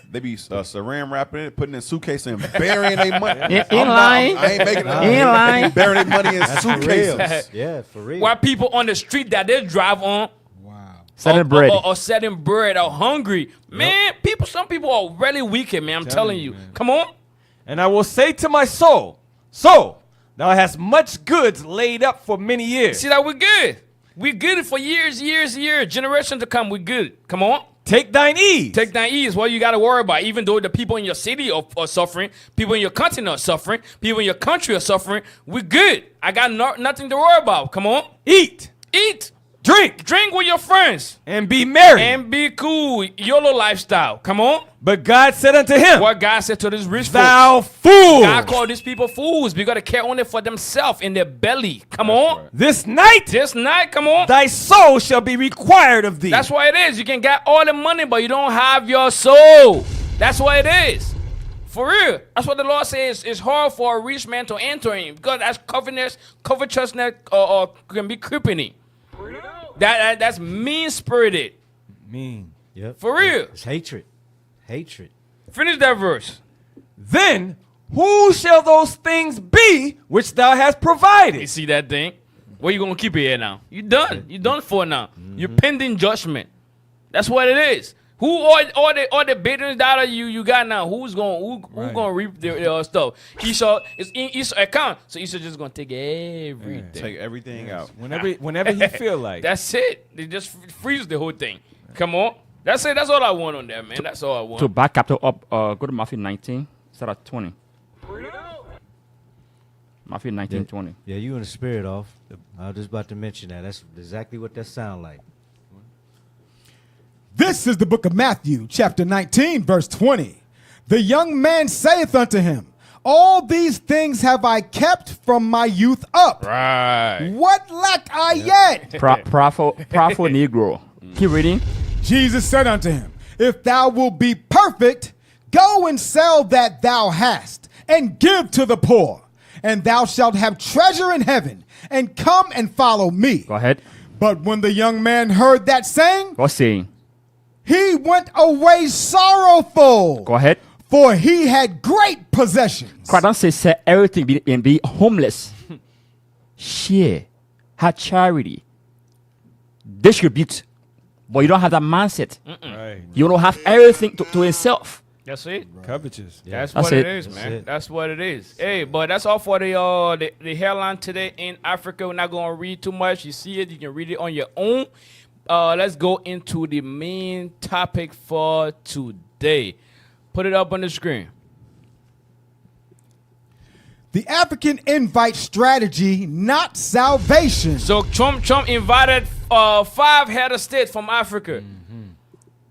They be saran wrapping it, putting it in suitcase and burying their money. In line. I ain't making it. In line. Burying their money in suitcases. Yeah, for real. While people on the street that they drive on, selling bread. Or selling bread or hungry. Man, some people are really wicked, man. I'm telling you. Man. Come on. And I will say to my soul, soul, thou hast much goods laid up for many years. See that we're good. We're good for years, generations to come. We're good. Come on. Take thine ease. Take thine ease. What you got to worry about. Even though the people in your city are suffering, people in your continent are suffering, people in your country are suffering, we're good. I got nothing to worry about. Come on. Eat. Drink with your friends. And be merry. And be cool. YOLO lifestyle. Come on. But God said unto him, what God said to this rich thou folks, fool. God called these people fools. We got to care only for themselves in their belly. Come on. Right. This night, come on. Thy soul shall be required of thee. That's why it is. You can get all the money, but you don't have your soul. That's why it is. For real. That's what the Lord says. It's hard for a rich man to enter in because that's covetousness can be crippling. That's mean-spirited. Mean. Yep. For real. It's hatred. Finish that verse. Then who shall those things be which thou hast provided? You see that thing? Where you gonna keep it here now? You done. You done for now. You're pending judgment. That's what it is. Who all the billions dollar you got now? Who's gonna reap the stuff? Esau is in Esau's account, so Esau just gonna take everything. Take everything out. Whenever he feel like. That's it. They just freeze the whole thing. Come on. That's it. That's all I want on that, man. That's all I want. To back chapter up, go to Matthew 19, start at 20. Matthew 19, 20. Yeah, you in the spirit off. I was just about to mention that. That's exactly what that sound like. This is the book of Matthew, chapter 19, verse 20. The young man saith unto him, all these things have I kept from my youth up. Right. What lack I yet? Proper Negro. Keep reading. Jesus said unto him, if thou wilt be perfect, go and sell that thou hast, and give to the poor, and thou shalt have treasure in heaven, and come and follow me. Go ahead. But when the young man heard that saying, What's saying? He went away sorrowful. Go ahead. For he had great possessions. Christ don't say everything and be homeless. Share. Have charity. Distribute. But you don't have that mindset. Right. You don't have everything to yourself. That's it. Right. Covetous. Yeah. That's what it is, man. That's what it is. Hey, but that's all for the headline today in Africa. We're not going to read too much. You see it. You can read it on your own. Let's go into the main topic for today. Put it up on the screen. The African invite strategy, not salvation. So Trump invited 5 head of states from Africa. Mm-hmm.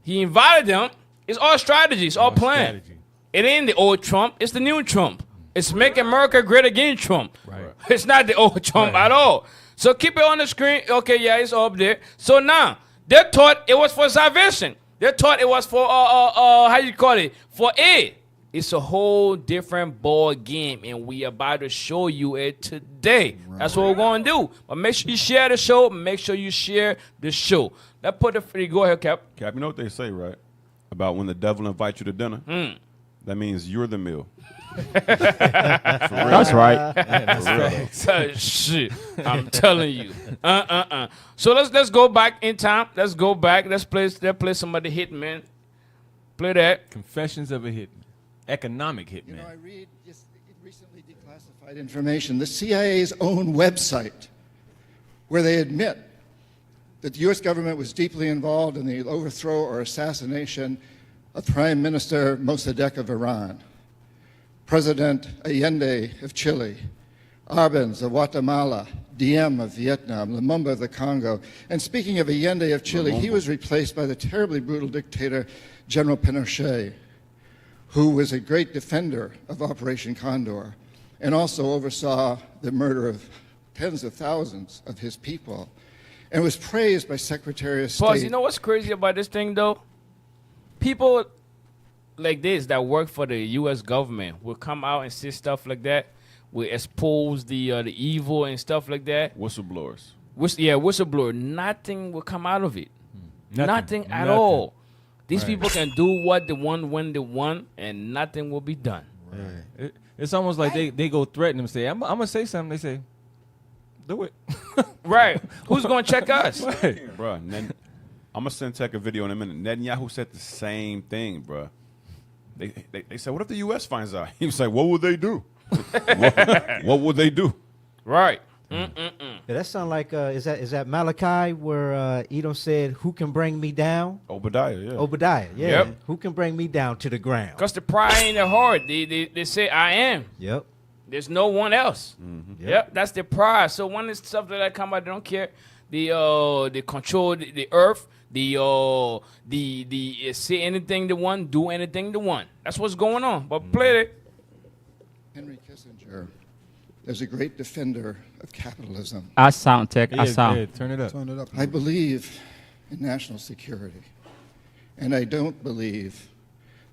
He invited them. It's all strategy. It's all plan. Strategy. It ain't the old Trump. It's the new Trump. It's Make America Great Again Trump. Right. It's not the old Trump at all. So keep it on the screen. Okay, yeah, it's up there. So now, they thought it was for salvation. They thought it was for, how you call it? For aid. It's a whole different ball game, and we about to show you it today. Right. That's what we're going to do. But make sure you share the show. Make sure you share the show. Let's put the free. Go ahead, Cap. Cap, you know what they say, right? About when the devil invites you to dinner? That means you're the meal. That's right. So, shit, I'm telling you. So let's go back in time. Let's go back. Let's play some of the Hitman. Play that. Confessions of a Hitman. Economic hitman. You know, I read just recently declassified information, the CIA's own website, where they admit that the U.S. government was deeply involved in the overthrow or assassination of Prime Minister Mossadegh of Iran, President Allende of Chile, Arbenz of Guatemala, Diem of Vietnam, Lumumba of the Congo. And speaking of Allende of Chile, he was replaced by the terribly brutal dictator General Pinochet, who was a great defender of Operation Condor and also oversaw the murder of tens of thousands of his people and was praised by Secretary of State. Boss, you know what's crazy about this thing, though? People like this that work for the U.S. government will come out and say stuff like that, will expose the evil and stuff like that. Whistleblowers. Whistleblower. Nothing will come out of it. Nothing at all. These people can do what they want when they want, and nothing will be done. Right. It's almost like they go threaten them, say, I'm going to say something. They say, do it. Right. Who's going to check us? Right. Bro, I'm going to send Tech a video in a minute. Netanyahu said the same thing, bro. They said, what if the U.S. finds out? He was like, what would they do? what would they do? Right. Yeah, that sound like is that Malachi where Edom said, "Who can bring me down?" Obadiah, yeah. Obadiah, yeah. Yep. Who can bring me down to the ground? Because the pride in their heart, they say, "I am." Yep. There's no one else. Yep. That's the pride. So when it's stuff that come out, they don't care. They control the earth. The say anything they want, do anything they want. That's what's going on. But play it. Henry Kissinger is a great defender of capitalism. I sound tech. I sound. Yeah, turn it up. Turn it up. I believe in national security, and I don't believe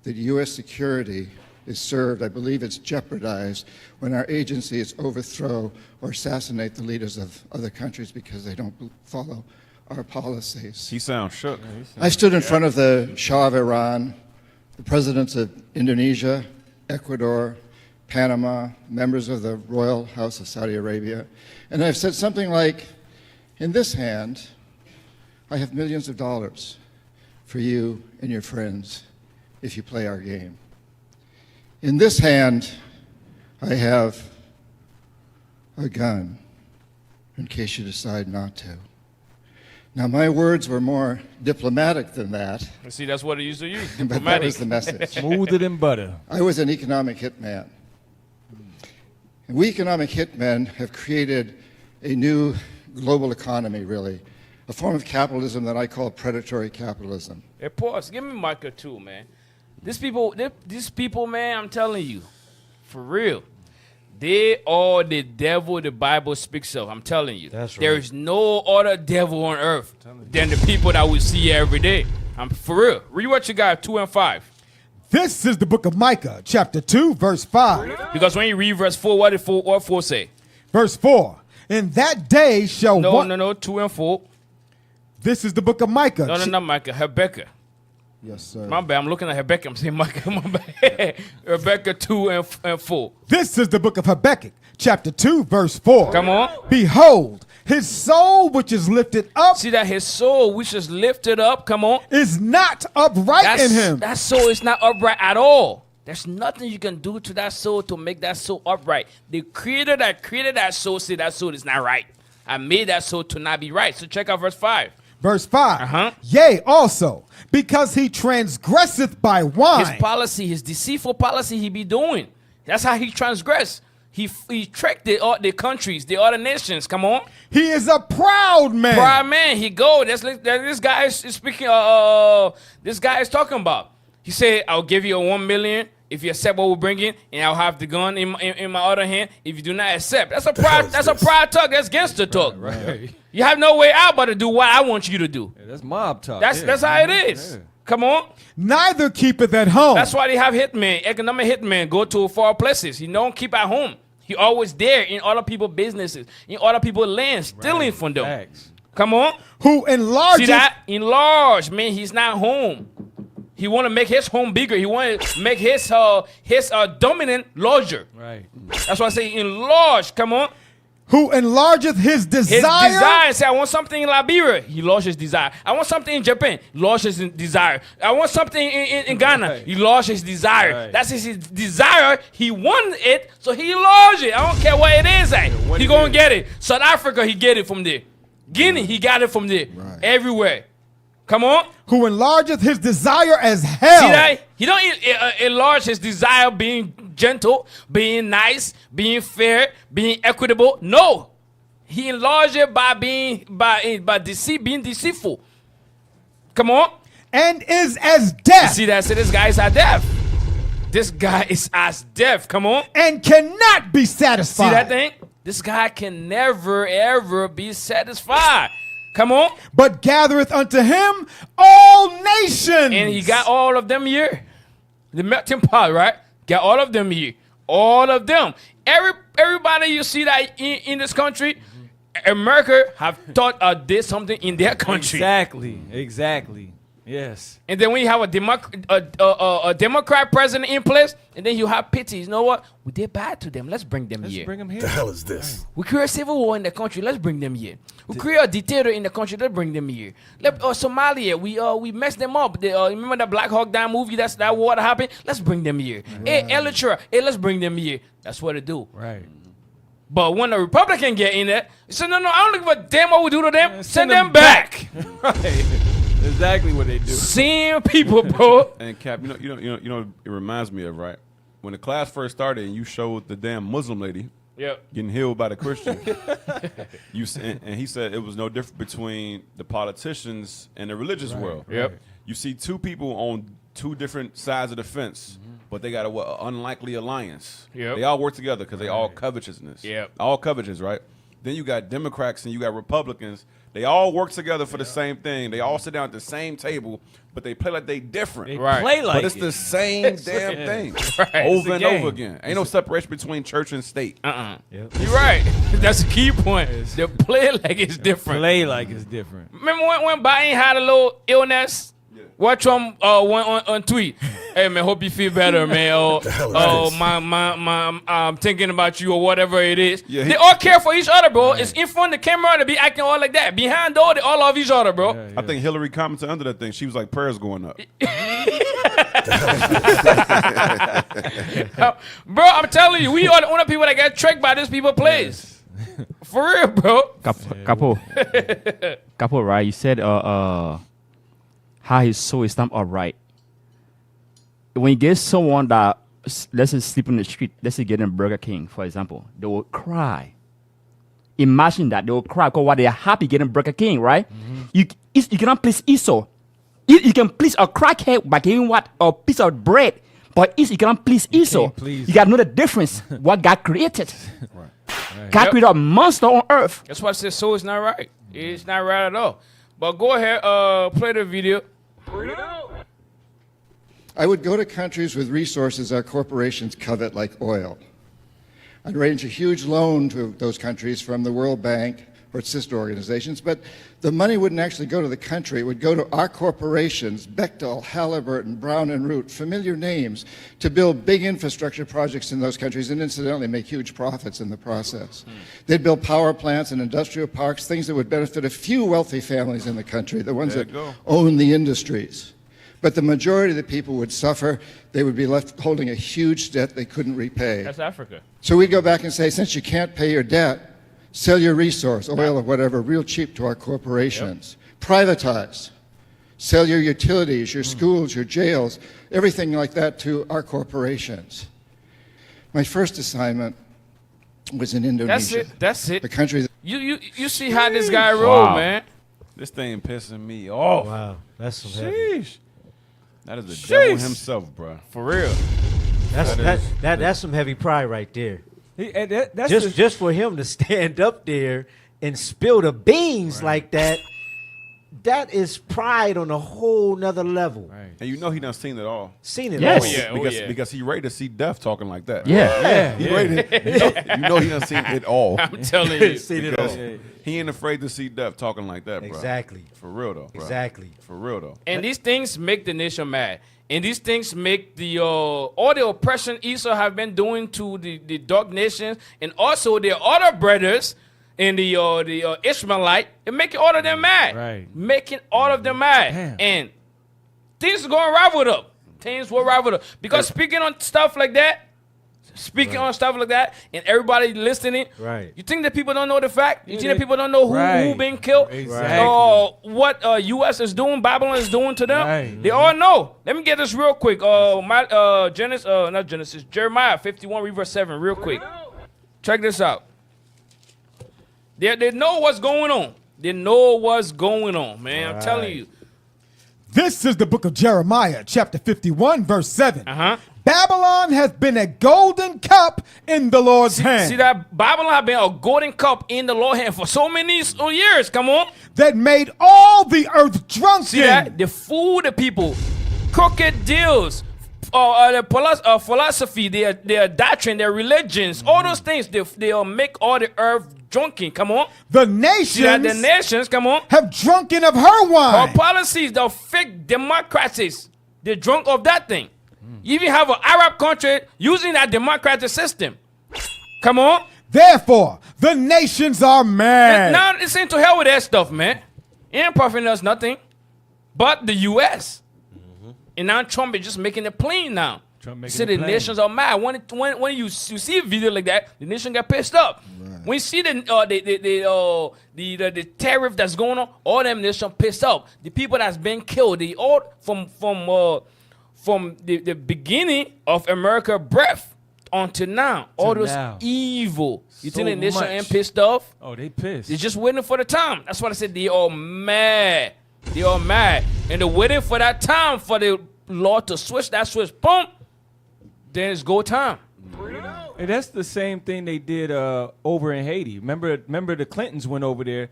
that U.S. security is served. I believe it's jeopardized when our agencies overthrow or assassinate the leaders of other countries because they don't follow our policies. He sounds shook. I stood in front of the Shah of Iran, the presidents of Indonesia, Ecuador, Panama, members of the Royal House of Saudi Arabia, and I've said something like, in this hand, I have millions of dollars for you and your friends if you play our game. In this hand, I have a gun in case you decide not to. Now, my words were more diplomatic than that. See, that's what it used to use. But that was the message. Smoother than butter. I was an economic hitman. And we economic hitmen have created a new global economy, really, a form of capitalism that I call predatory capitalism. Hey, pause. Give me Micah too, man. These people, man, I'm telling you, for real, they are the devil the Bible speaks of. I'm telling you. That's right. There is no other devil on earth than the people that we see every day. I'm for real. Read what you got, 2 and 5. This is the book of Micah, chapter 2, verse 5. Because when you read verse 4, what did 4 say? Verse 4. In that day shall No, 2 and 4. This is the book of Micah. No, not Micah. Habakkuk. Yes, sir. My bad. I'm looking at Habakkuk. I'm saying Micah. My bad. Habakkuk 2 and 4. This is the book of Habakkuk, chapter 2, verse 4. Come on. Behold, his soul which is lifted up. See that his soul which is lifted up, come on, is not upright in him. That soul is not upright at all. There's nothing you can do to that soul to make that soul upright. The creator that created that soul said that soul is not right. I made that soul to not be right. So check out verse 5. Verse 5. Yea, also, because he transgresseth by wine. His policy, his deceitful policy he be doing. That's how he transgressed. He tricked the countries, the other nations. Come on. He is a proud man. Proud man. He go. This guy is speaking. This guy is talking about. He said, "I'll give you 1 million If you accept what we bring in, and I'll have the gun in my other hand. If you do not accept, that's a pride. That's a pride talk. That's gangster talk. Right. You have no way out but to do what I want you to do. Yeah, that's mob talk. That's how it is. Yeah. Come on. Neither keepeth at home. That's why they have hitmen, economic hitmen, go to far places. He don't keep at home. He always there in other people's businesses, in other people's land, stealing from them. Facts. Come on. Who enlarges. See that? Enlarge, man. He's not home. He want to make his home bigger. He want to make his dominant larger. Right. That's why I say enlarge. Come on. Who enlargeth his desire. His desire. Say, I want something in Liberia. He lost his desire. I want something in Japan. He lost his desire. I want something in Ghana. Right. He lost his desire. Right. That's his desire. He won it, so he lost it. I don't care what it is. He gonna get it. South Africa, he get it from there. Guinea, he got it from there. Right. Everywhere. Come on. Who enlargeth his desire as hell. See that? He don't enlarge his desire being gentle, being nice, being fair, being equitable. No. He enlarged it by being being deceitful. Come on. And is as deaf. You see that? So this guy is as deaf. This guy is as deaf. Come on. And cannot be satisfied. See that thing? This guy can never, ever be satisfied. Come on. But gathereth unto him all nations. And he got all of them here. The melting pot, right? Got all of them here. All of them. Everybody you see that in this country, America have thought did something in their country. Exactly. Yes. And then when you have a Democrat president in place, and then you have pity. You know what? We did bad to them. Let's bring them here. Bring them here. The hell is this? We create a civil war in the country. Let's bring them here. We create a dictator in the country. Let's bring them here. Somalia, we messed them up. Remember that Black Hawk Down movie? That war that happened. Let's bring them here. Hey, Elytra, let's bring them here. That's what they do. Right. But when a Republican get in there, he said, no, I don't give a damn what we do to them. Send them back. Right. Exactly what they do. Same people, bro. And Cap, you know, it reminds me of, right? When the class first started and you showed the damn Muslim lady getting healed by the Christian, and he said it was no different between the politicians and the religious world. Yep. You see two people on two different sides of the fence, but they got an unlikely alliance. Yep. They all work together because they all covetousness. Yep. All covetous, right? Then you got Democrats and you got Republicans. They all work together for the same thing. They all sit down at the same table, but they play like they different. They play like but it's the same damn thing Right. over and over again. Ain't no separation between church and state. Yep. You're right. That's a key point. They play like it's different. Play like it's different. Remember when Biden had a little illness? What Trump went on tweet? Hey man, hope you feel better, man. I'm thinking about you or whatever it is. Yeah, they all care for each other, bro. It's in front of the camera to be acting all like that. Behind door, they all love each other, bro. I think Hillary commented under that thing. She was like, prayers going up. Bro, I'm telling you, we are the only people that get tricked by these people plays. For real, bro. Couple, right? You said how his soul is not upright. When you get someone that, let's say, sleep in the street, let's say get in Burger King, for example, they will cry. Imagine that. They will cry because what they are happy getting Burger King, right? You cannot please Esau. You can please a crackhead by giving what? A piece of bread. But you cannot please Esau. You got to know the difference. What God created. God created a monster on earth. That's why I said soul is not right. It's not right at all. But go ahead, play the video. I would go to countries with resources our corporations covet, like oil. I'd arrange a huge loan to those countries from the World Bank or its sister organizations, but the money wouldn't actually go to the country. It would go to our corporations, Bechtel, Halliburton, Brown and Root, familiar names, to build big infrastructure projects in those countries and incidentally make huge profits in the process. They'd build power plants and industrial parks, things that would benefit a few wealthy families in the country, the ones that own the industries. But the majority of the people would suffer. They would be left holding a huge debt they couldn't repay. That's Africa. So we'd go back and say, since you can't pay your debt, sell your resource, oil or whatever, real cheap to our corporations. Privatize. Sell your utilities, your schools, your jails, everything like that to our corporations. My first assignment was in Indonesia. That's it. The country that you see how this guy roll, man. This thing pissing me off. Wow, that's some heavy. That is the devil himself, bro. For real. That's some heavy pride right there. That's Just for him to stand up there and spill the beans like that. That is pride on a whole nother level. Right. And you know he done seen it all. Seen it Yes. all. Oh, yeah. Because he ready to see death talking like that. Yeah. He ready. You know he done seen it all. I'm telling you. Seen it Because all. he ain't afraid to see death talking like that, bro. Exactly. For real though, bro. Exactly. For real though. And these things make the nation mad. And these things make the all the oppression Esau have been doing to the dark nations, and also their other brothers in the Ishmaelite, it making all of them mad. Right. Making all of them mad. Damn. And things are going rivaled up. Things will rival up. Because speaking on stuff like that, and everybody listening, Right. you think that people don't know the fact? You think that people don't know who been killed? Exactly. What U.S. is doing, Babylon is doing to them? Right. They all know. Let me get this real quick. Jeremiah 51, read verse 7, real quick. Check this out. They know what's going on. They know what's going on, man. I'm telling you. This is the book of Jeremiah, chapter 51, verse 7. Uh-huh. Babylon has been a golden cup in the Lord's hand. See that Babylon have been a golden cup in the Lord's hand for so many years. Come on. That made all the earth drunken. See that? They fool the people. Crooked deals. Their philosophy, their doctrine, their religions, all those things, they'll make all the earth drunken. Come on. The nations, See that? The nations, come on, have drunken of her wine. Her policies, the fake democracies, they're drunk of that thing. You even have an Arab country using that democratic system. Come on. Therefore, the nations are mad. Now it's into hell with that stuff, man. It ain't profiting us nothing but the U.S. And now Trump is just making it plain now. See, the nations are mad. When you see a video like that, the nation get pissed up. Right. When you see the tariff that's going on, all them nations pissed up. The people that's been killed, they all from the beginning of America birth until now, all those evil. You think the nation ain't pissed off? Oh, they pissed. They're just waiting for the time. That's why I said they all mad. They all mad. And they're waiting for that time for the Lord to switch that switch. Boom. Then it's go time. And that's the same thing they did over in Haiti. Remember the Clintons went over there.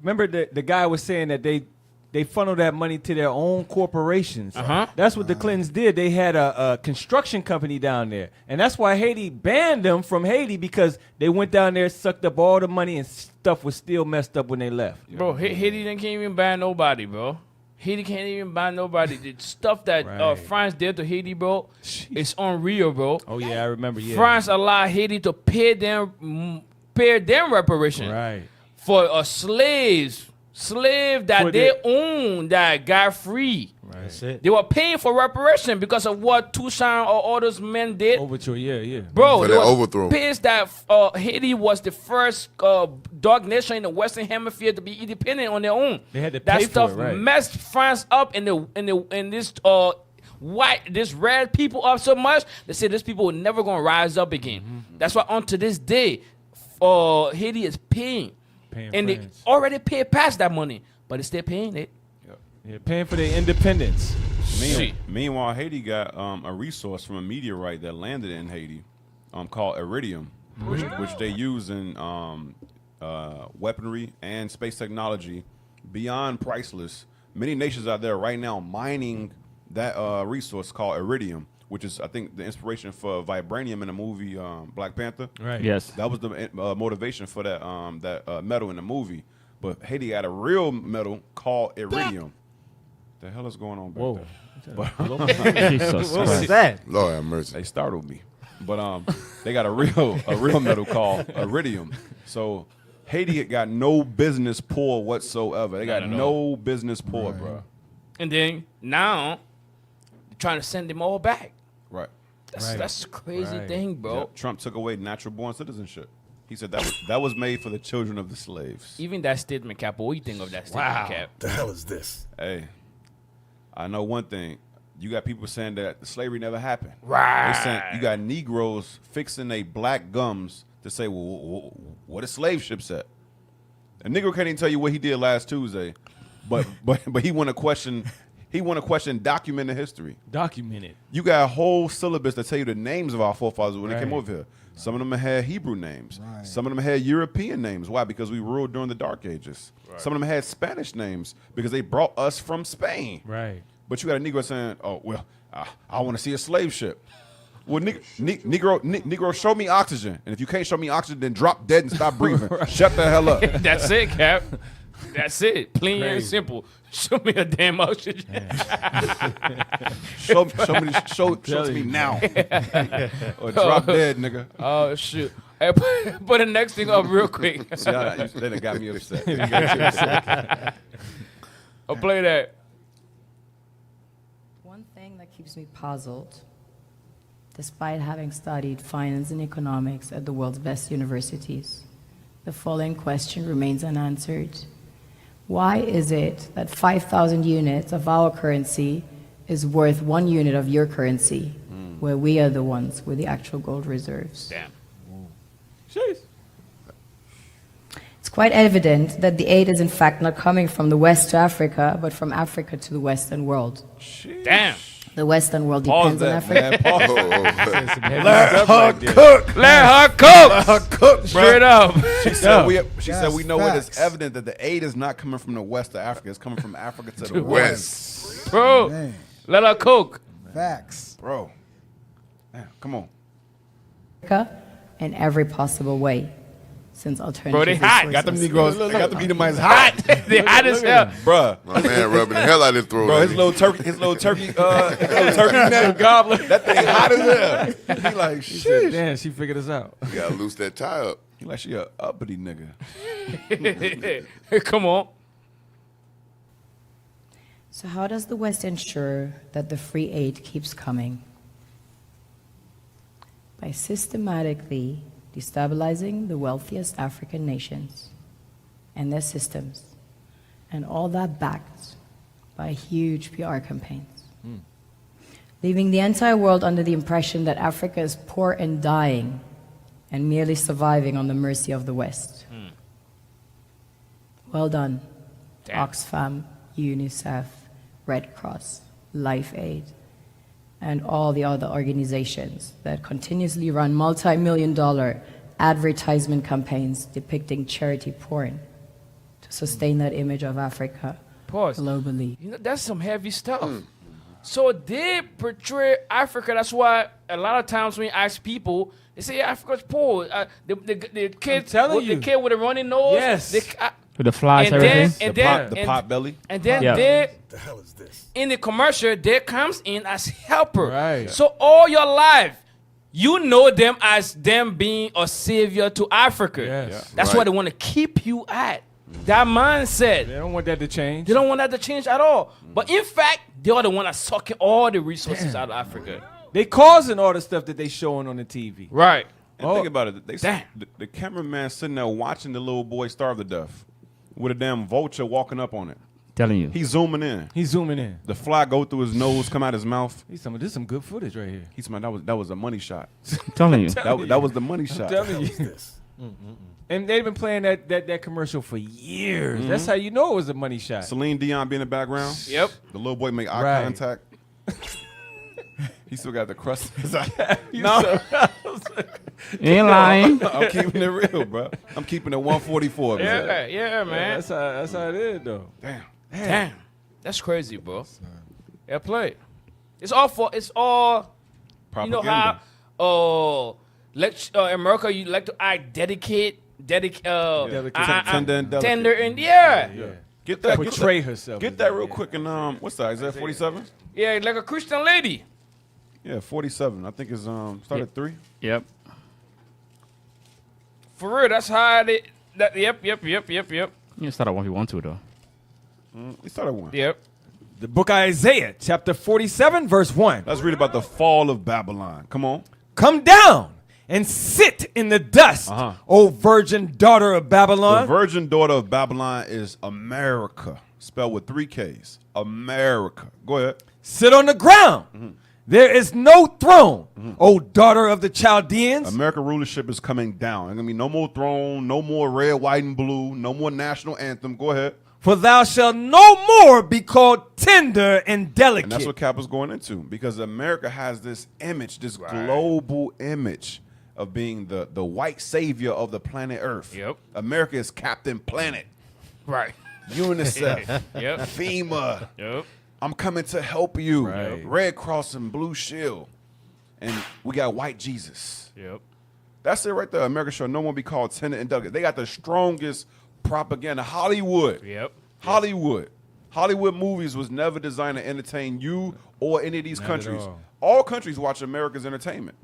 Remember the guy was saying that they funneled that money to their own corporations. That's what the Clintons did. They had a construction company down there. And that's why Haiti banned them from Haiti, because they went down there, sucked up all the money, and stuff was still messed up when they left. Bro, Haiti can't even ban nobody, bro. Haiti can't even ban nobody. The stuff that France did to Haiti, bro, it's unreal, bro. Oh, yeah, I remember, yeah. France allowed Haiti to pay them reparation. Right. For slave that they own that got free. Right. That's it. They were paying for reparation because of what Toussaint or all those men did. Overture, yeah. Bro, For they that were overthrow. pissed that Haiti was the first dark nation in the Western Hemisphere to be independent on their own. They had to that pay stuff for it, right. messed France up in this red people up so much. They said these people were never gonna rise up again. That's why unto this day, Haiti is paying and France. they already paid past that money, but they're still paying it. Yeah, paying for their independence. Meanwhile, Haiti got a resource from a meteorite that landed in Haiti called iridium, which they use in weaponry and space technology beyond priceless. Many nations out there right now mining that resource called iridium, which is, I think, the inspiration for vibranium in the movie Black Panther. Right. Yes. That was the motivation for that metal in the movie. But Haiti got a real metal called iridium. The hell is going on back there? Jesus What was Christ. that? Lord have mercy. They startled me. But they got a real metal called iridium. So Haiti got no business poor whatsoever. They got no business poor, bro. And then now they're trying to send them all back. Right. That's a crazy thing, bro. Yeah, Trump took away natural born citizenship. He said that was made for the children of the slaves. Even that statement, Cap. What do you think of that statement, Cap? The hell is this? Hey, I know one thing. You got people saying that slavery never happened. Right. They saying you got Negroes fixing their black gums to say, well, what is slave ships at? A Negro can't even tell you what he did last Tuesday, but he want to question He want to question documented history. Documented. You got a whole syllabus that tell you the names of our forefathers when they came Right. over here. Some of them had Hebrew names. Some of them had European names. Why? Because we ruled during the Dark Ages. Some of them had Spanish names because they brought us from Spain. Right. But you got a Negro saying, "Oh well, I want to see a slave ship." Well, Negro, show me oxygen, and if you can't show me oxygen, then drop dead and stop breathing. Shut the hell up. That's it, Cap. That's it. Plain and simple. Show me a damn oxygen. show to me now. Or drop dead, nigga. Oh, shoot. Hey, put the next thing up real quick. See, that done got me upset. I'll play that. One thing that keeps me puzzled, despite having studied finance and economics at the world's best universities, the following question remains unanswered. Why is it that 5,000 units of our currency is worth 1 unit of your currency, where we are the ones with the actual gold reserves? Damn. Jeez. It's quite evident that the aid is in fact not coming from the West to Africa, but from Africa to the Western world. Damn. The Western world Pause depends on that, Africa. man. Let her cook. Let her cook. Let her cook, Straight up. She said we know it is evident that the aid is not coming from the West to Africa. It's coming from Africa to the West. Bro, Man. let her cook. Facts. Bro. Man, come on. Africa in every possible way, since alternative Bro, they hot. Got them Negroes. Got them Edomites hot. They hot as hell. Bruh. My man rubbing the hell out of his throat. Bro, his little turkey neck gobbler. That thing hot as hell. He like, shit. Damn, she figured us out. You gotta loose that tie up. He like, she a uppity nigga. Come on. So how does the West ensure that the free aid keeps coming? By systematically destabilizing the wealthiest African nations and their systems, and all that backed by huge PR campaigns, leaving the entire world under the impression that Africa is poor and dying and merely surviving on the mercy of the West. Well done, Oxfam, UNICEF, Red Cross, Life Aid, and all the other organizations that continuously run multi-million-dollar advertisement campaigns depicting charity porn to sustain that image of Africa globally. You know, that's some heavy stuff. So they portray Africa. That's why a lot of times when you ask people, they say Africa's poor. The kid, the kid with a runny nose. Yes. With the flies, and everything. then, The pot belly. And then they, the hell is this? In the commercial, they comes in as helper. Right. So all your life, you know them as them being a savior to Africa. Yes. Yeah. That's why they want to keep you at. That mindset. They don't want that to change. They don't want that to change at all. But in fact, they are the one that's sucking all the resources out of Africa. They causing all the stuff that they showing on the TV. Right. And think about it. The cameraman sitting there watching the little boy starve to death with a damn vulture walking up on it. Telling you. He's zooming in. He's zooming in. The fly go through his nose, come out his mouth. He's some. This is some good footage right here. He's that was a money shot. Telling you. That was the money shot. Telling you. And they've been playing that commercial for years. That's how you know it was a money shot. Celine Dion be in the background. Yep. The little boy make eye Right. contact. He still got the crust in his eye. No. You ain't lying. I'm keeping it real, bro. I'm keeping it 144. Yeah, man. That's how it is, though. Damn. That's crazy, bro. Yeah, play. It's all Propaganda. you know how America you like to act tender and delicate. Tender and yeah. Get that. Portray herself. Get that real quick. And what's that? Isaiah 47? Yeah, like a Christian lady. Yeah, 47. I think it's started 3. Yep. For real, that's how they. Yep. You start at one if you want to, though. We started 1. Yep. The book of Isaiah, chapter 47, verse 1. Let's read about the fall of Babylon. Come on. Come down and sit in the dust, O virgin daughter of Babylon. The virgin daughter of Babylon is America, spelled with 3 Ks. America. Go ahead. Sit on the ground. There is no throne, O daughter of the Chaldeans. American rulership is coming down. There's going to be no more throne, no more red, white, and blue, no more national anthem. Go ahead. For thou shalt no more be called tender and delicate. And that's what Cap was going into, because America has this image, this global image of being the white savior of the planet Earth. Yep. America is Captain Planet. Right. UNICEF. Yep. FEMA. Yep. I'm coming to help you. Right. Red Cross and Blue Shield. And we got white Jesus. Yep. That's it right there. America shall no more be called tender and delicate. They got the strongest propaganda. Hollywood. Yep. Hollywood. Hollywood movies was never designed to entertain you or any of these Not countries. at All countries watch America's entertainment.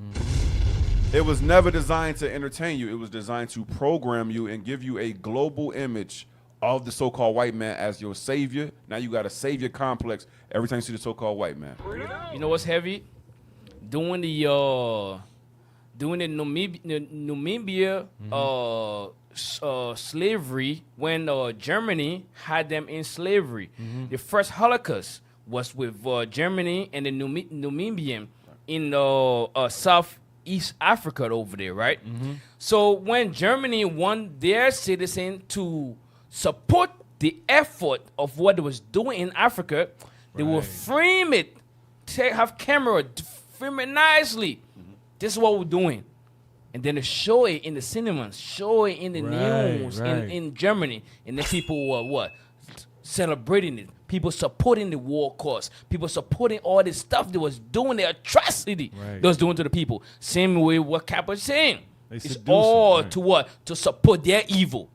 It was never designed to entertain you. It was designed to program you and give you a global image of the so-called white man as your savior. Now you got a savior complex every time you see the so-called white man. You know what's heavy? Doing the Namibia slavery when Germany had them in slavery. The first Holocaust was with Germany and the Namibian in Southeast Africa over there, right? So when Germany want their citizen to support the effort of what they was doing in Africa, they will frame it, have camera, film it nicely. This is what we're doing. And then they show it in the cinemas, show it in the news in Germany. And then people were what? Celebrating it. People supporting the war cause. People supporting all this stuff they was doing, the atrocity they was doing to the people. Same way what Cap was saying. It's all to what? To support their evil.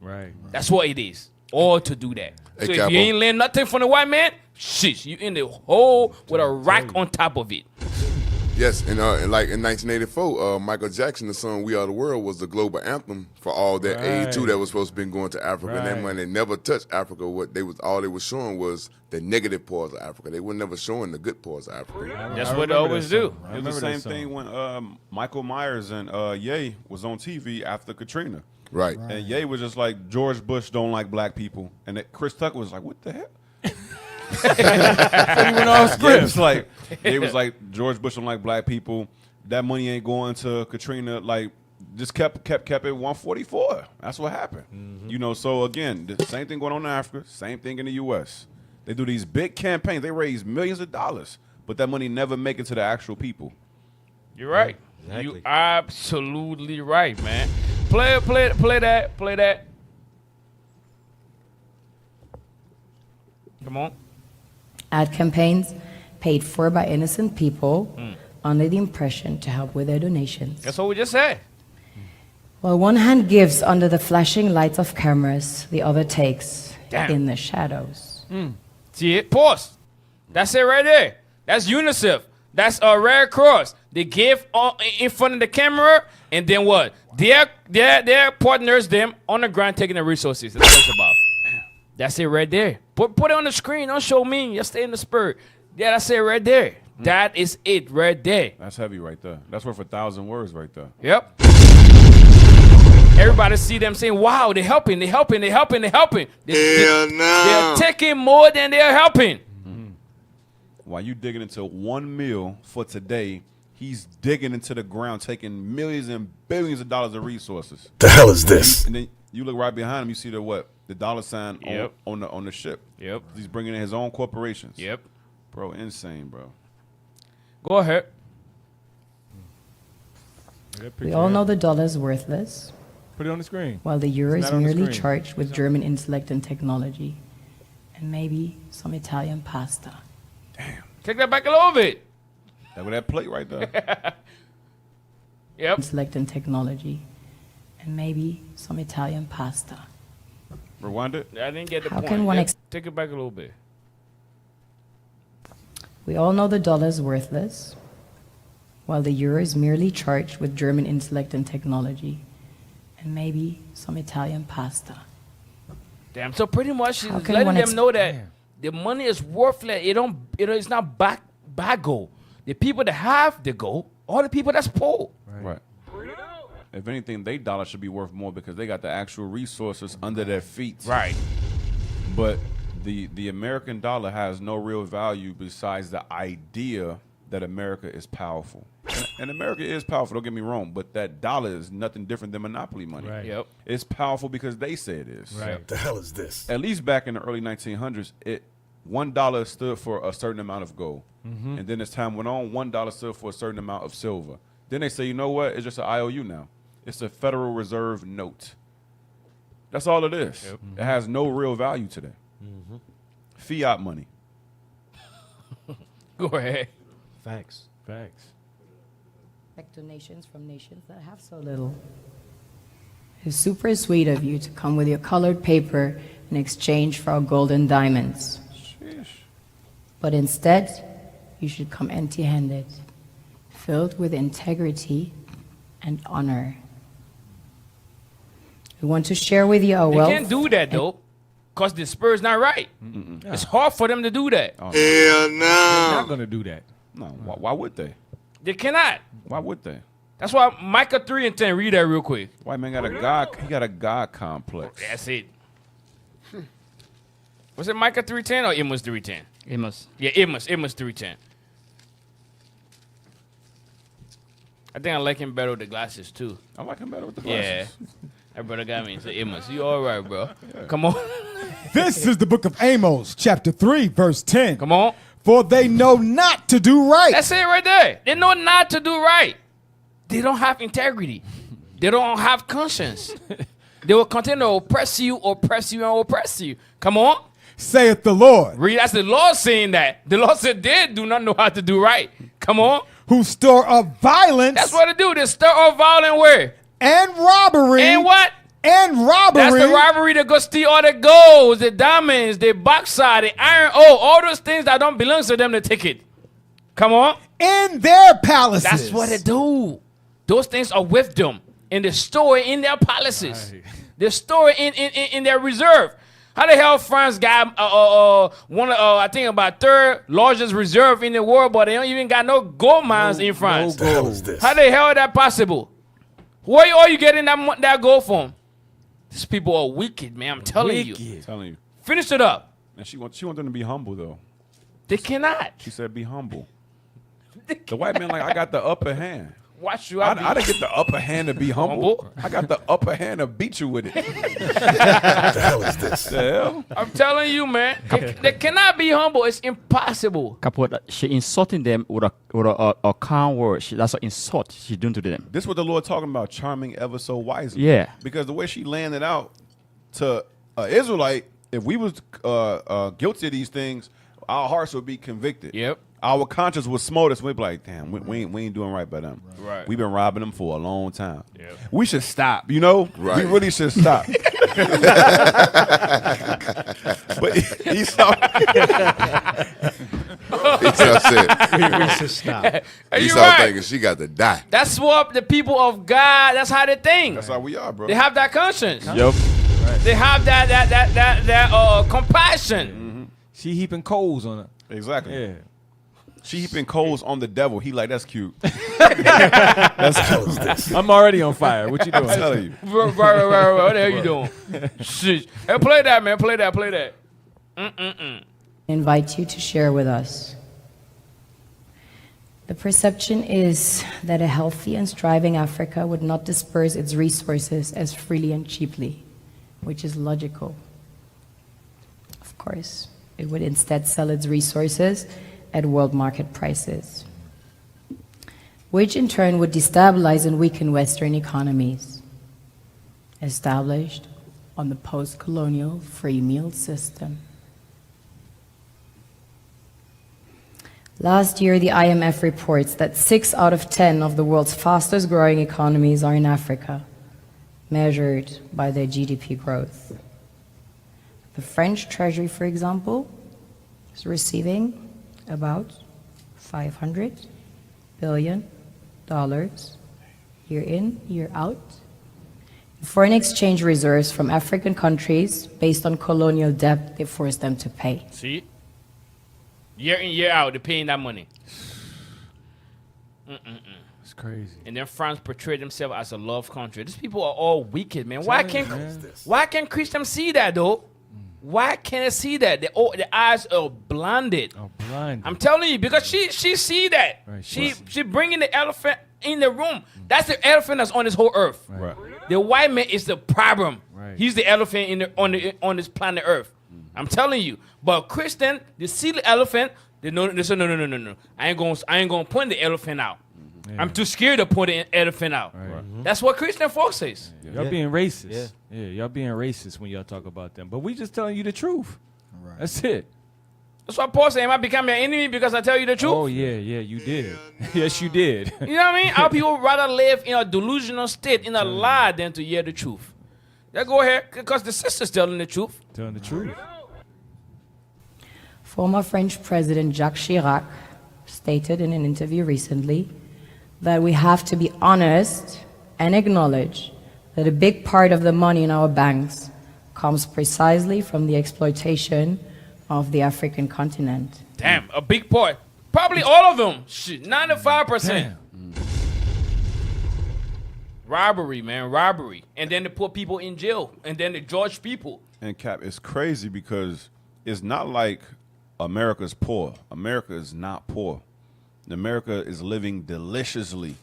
That's what it is. All to do that. Hey, so if Capo. you ain't learn nothing from the white man, shit, you in the hole with a rack on top of it. Yes, and like in 1984, Michael Jackson, the song "We Are the World" was the global anthem for all that aid too that was supposed to be going to Africa. And that money never touched Africa. What they was all they was showing was the negative parts of Africa. They were never showing the good parts of Africa. That's what they always do. It was the same thing when Michael Myers and Ye was on TV after Katrina. Right. And Ye was just like, George Bush don't like black people. And Chris Tucker was like, what the hell? So he went off script. It was like George Bush don't like black people. That money ain't going to Katrina. Like, just kept it 144. That's what happened. You know, so again, the same thing going on in Africa, same thing in the U.S. They do these big campaigns. They raise millions of dollars, but that money never make it to the actual people. You're right. Exactly. You absolutely right, man. Play that. Come on. Ad campaigns paid for by innocent people under the impression to help with their donations. That's what we just said. While one hand gives under the flashing lights of cameras, the other takes Damn. in the shadows. See it? Pause. That's it right there. That's UNICEF. That's a Red Cross. They give in front of the camera, and then what? Their partners, them on the ground taking the resources. That's what it's about. That's it right there. Put it on the screen. Don't show me. Just stay in the spirit. Yeah, that's it right there. That is it right there. That's heavy right there. That's worth 1,000 words right there. Yep. Everybody see them saying, wow, they're helping. Hell no. They're taking more than they're helping. While you digging into 1 meal for today, he's digging into the ground, taking millions and billions of dollars of resources. The hell is this? And then you look right behind him, you see the what? The dollar sign Yep. on the ship. Yep. He's bringing in his own corporations. Yep. Bro, insane, bro. Go ahead. We all know the dollar is worthless, Put it on the screen. while the euro It's is not on the merely screen. charged with German intellect and technology, and maybe some Italian pasta. Take that back a little bit. That with that plate right there. Yep. Intellect and technology, and maybe some Italian pasta. Rewind it. I didn't get the How point. can one Yep. Take it back a little bit. We all know the dollar is worthless, while the euro is merely charged with German intellect and technology, and maybe some Italian pasta. Damn. So pretty much she's How can letting one them know that the money is worthless. It's not bad gold. The people that have the gold, all the people that's poor. Right. If anything, their dollar should be worth more because they got the actual resources under their feet. Right. But the American dollar has no real value besides the idea that America is powerful. And America is powerful, don't get me wrong, but that dollar is nothing different than monopoly money. Right. Yep. It's powerful because they say it is. Right. Yep. The hell is this? At least back in the early 1900s, $1 stood for a certain amount of gold. Mhm. And then as time went on, $1 stood for a certain amount of silver. Then they say, you know what? It's just an IOU now. It's a Federal Reserve note. That's all it is. Yep. It has no real value today. Fiat money. Go ahead. Facts. Back to nations from nations that have so little. It's super sweet of you to come with your colored paper in exchange for our gold and diamonds. But instead, you should come empty-handed, filled with integrity and honor. We want to share with you our They wealth. can't do that though, because the Spurs not right. It's hard for them to do that. Oh, Hell They're no. not going to do that. No, why would they? They cannot. Why would they? That's why Micah 3:10. Read that real quick. White man got a God. He got a God complex. That's it. Was it Micah 3:10 or Amos 3:10? Amos. Yeah, Amos 3:10. I think I like him better with the glasses too. I like him better with the Yeah. glasses. That brother got me. So Amos, you all right, bro? Come on. This is the book of Amos, chapter 3, verse 10. Come on. For they know not to do right. That's it right there. They know not to do right. They don't have integrity. They don't have conscience. They will continue to oppress you, and oppress you. Come on. Saith the Lord. Read, that's the Lord saying that. The Lord said they do not know how to do right. Come on. Who store up violence. That's what they do. They stir up violence where? And robbery. And what? And robbery. That's the robbery that go steal all the golds, the diamonds, the bauxite, the iron ore, all those things that don't belong to them to take it. Come on. In their palaces. That's what they do. Those things are with them. And they store it in their palaces. They store it in their reserve. How the hell France got I think about third largest reserve in the world, but they don't even got no gold mines in France. No gold. How the hell is that possible? Where are you getting that gold from? These people are wicked, man. I'm telling you. Telling you. Finish it up. And she wants them to be humble though. They cannot. She said, "Be humble." The white man like, I got the upper hand. Watch you. I didn't get the upper hand to be humble. I got the upper hand to beat you with it. The hell is this? The hell? I'm telling you, man. They cannot be humble. It's impossible. She insulting them with a calm word. That's an insult she's doing to them. This is what the Lord talking about, charming ever so wisely. Yeah. Because the way she landed out to Israelite, if we was guilty of these things, our hearts would be convicted. Yep. Our conscience would smote us. We'd be like, damn, we ain't doing right by them. Right. We've been robbing them for a long time. Yep. We should stop, you know? Right. We really should stop. But Esau said, We should stop. Esau right. thinking she got to die. That's what the people of God, that's how they think. That's how we are, bro. They have that conscience. Yep. They have that compassion. She heaping coals on her. Exactly. Yeah. She heaping coals on the devil. He like, that's cute. I'm already on fire. What you doing? I'm telling you. Right. What the hell you doing? Shit. Hey, play that, man. Play that. Invite you to share with us. The perception is that a healthy and thriving Africa would not disperse its resources as freely and cheaply, which is logical. Of course, it would instead sell its resources at world market prices, which in turn would destabilize and weaken Western economies, established on the post-colonial free meal system. Last year, the IMF reports that 6 out of 10 of the world's fastest growing economies are in Africa, measured by their GDP growth. The French Treasury, for example, is receiving about $500 billion year in, year out. Foreign exchange reserves from African countries based on colonial debt they forced them to pay. See? Year in, year out, they're paying that money. It's crazy. And then France portrayed themselves as a love country. These people are all wicked, man. Why can't Christians see that, though? Why can't I see that? The eyes are blinded. Oh, blinded. I'm telling you, because she see that. Right, She bringing the elephant in the room. That's the elephant that's on this whole earth. Right. The white man is the problem. Right. He's the elephant on this planet Earth. I'm telling you. But Christian, they see the elephant. They say no. I ain't gonna point the elephant out. Yeah. I'm too scared to point the elephant out. Right. That's what Christian folks says. Y'all being racist. Yeah, y'all being racist when y'all talk about them. But we just telling you the truth. Right. That's it. That's why Paul said, am I becoming an enemy because I tell you the truth? Oh, yeah, you did. Yes, you did. You know what I mean? Our people would rather live in a delusional state, in a lie, than to hear the truth. Yeah, go ahead, because the sister's telling the truth. Telling the truth. Former French President Jacques Chirac stated in an interview recently that we have to be honest and acknowledge that a big part of the money in our banks comes precisely from the exploitation of the African continent. Damn, a big part. Probably all of them. Shit, 95%. Robbery, man, robbery. And then they put people in jail. And then they judge people. And Cap, it's crazy because it's not like America's poor. America is not poor. America is living deliciously.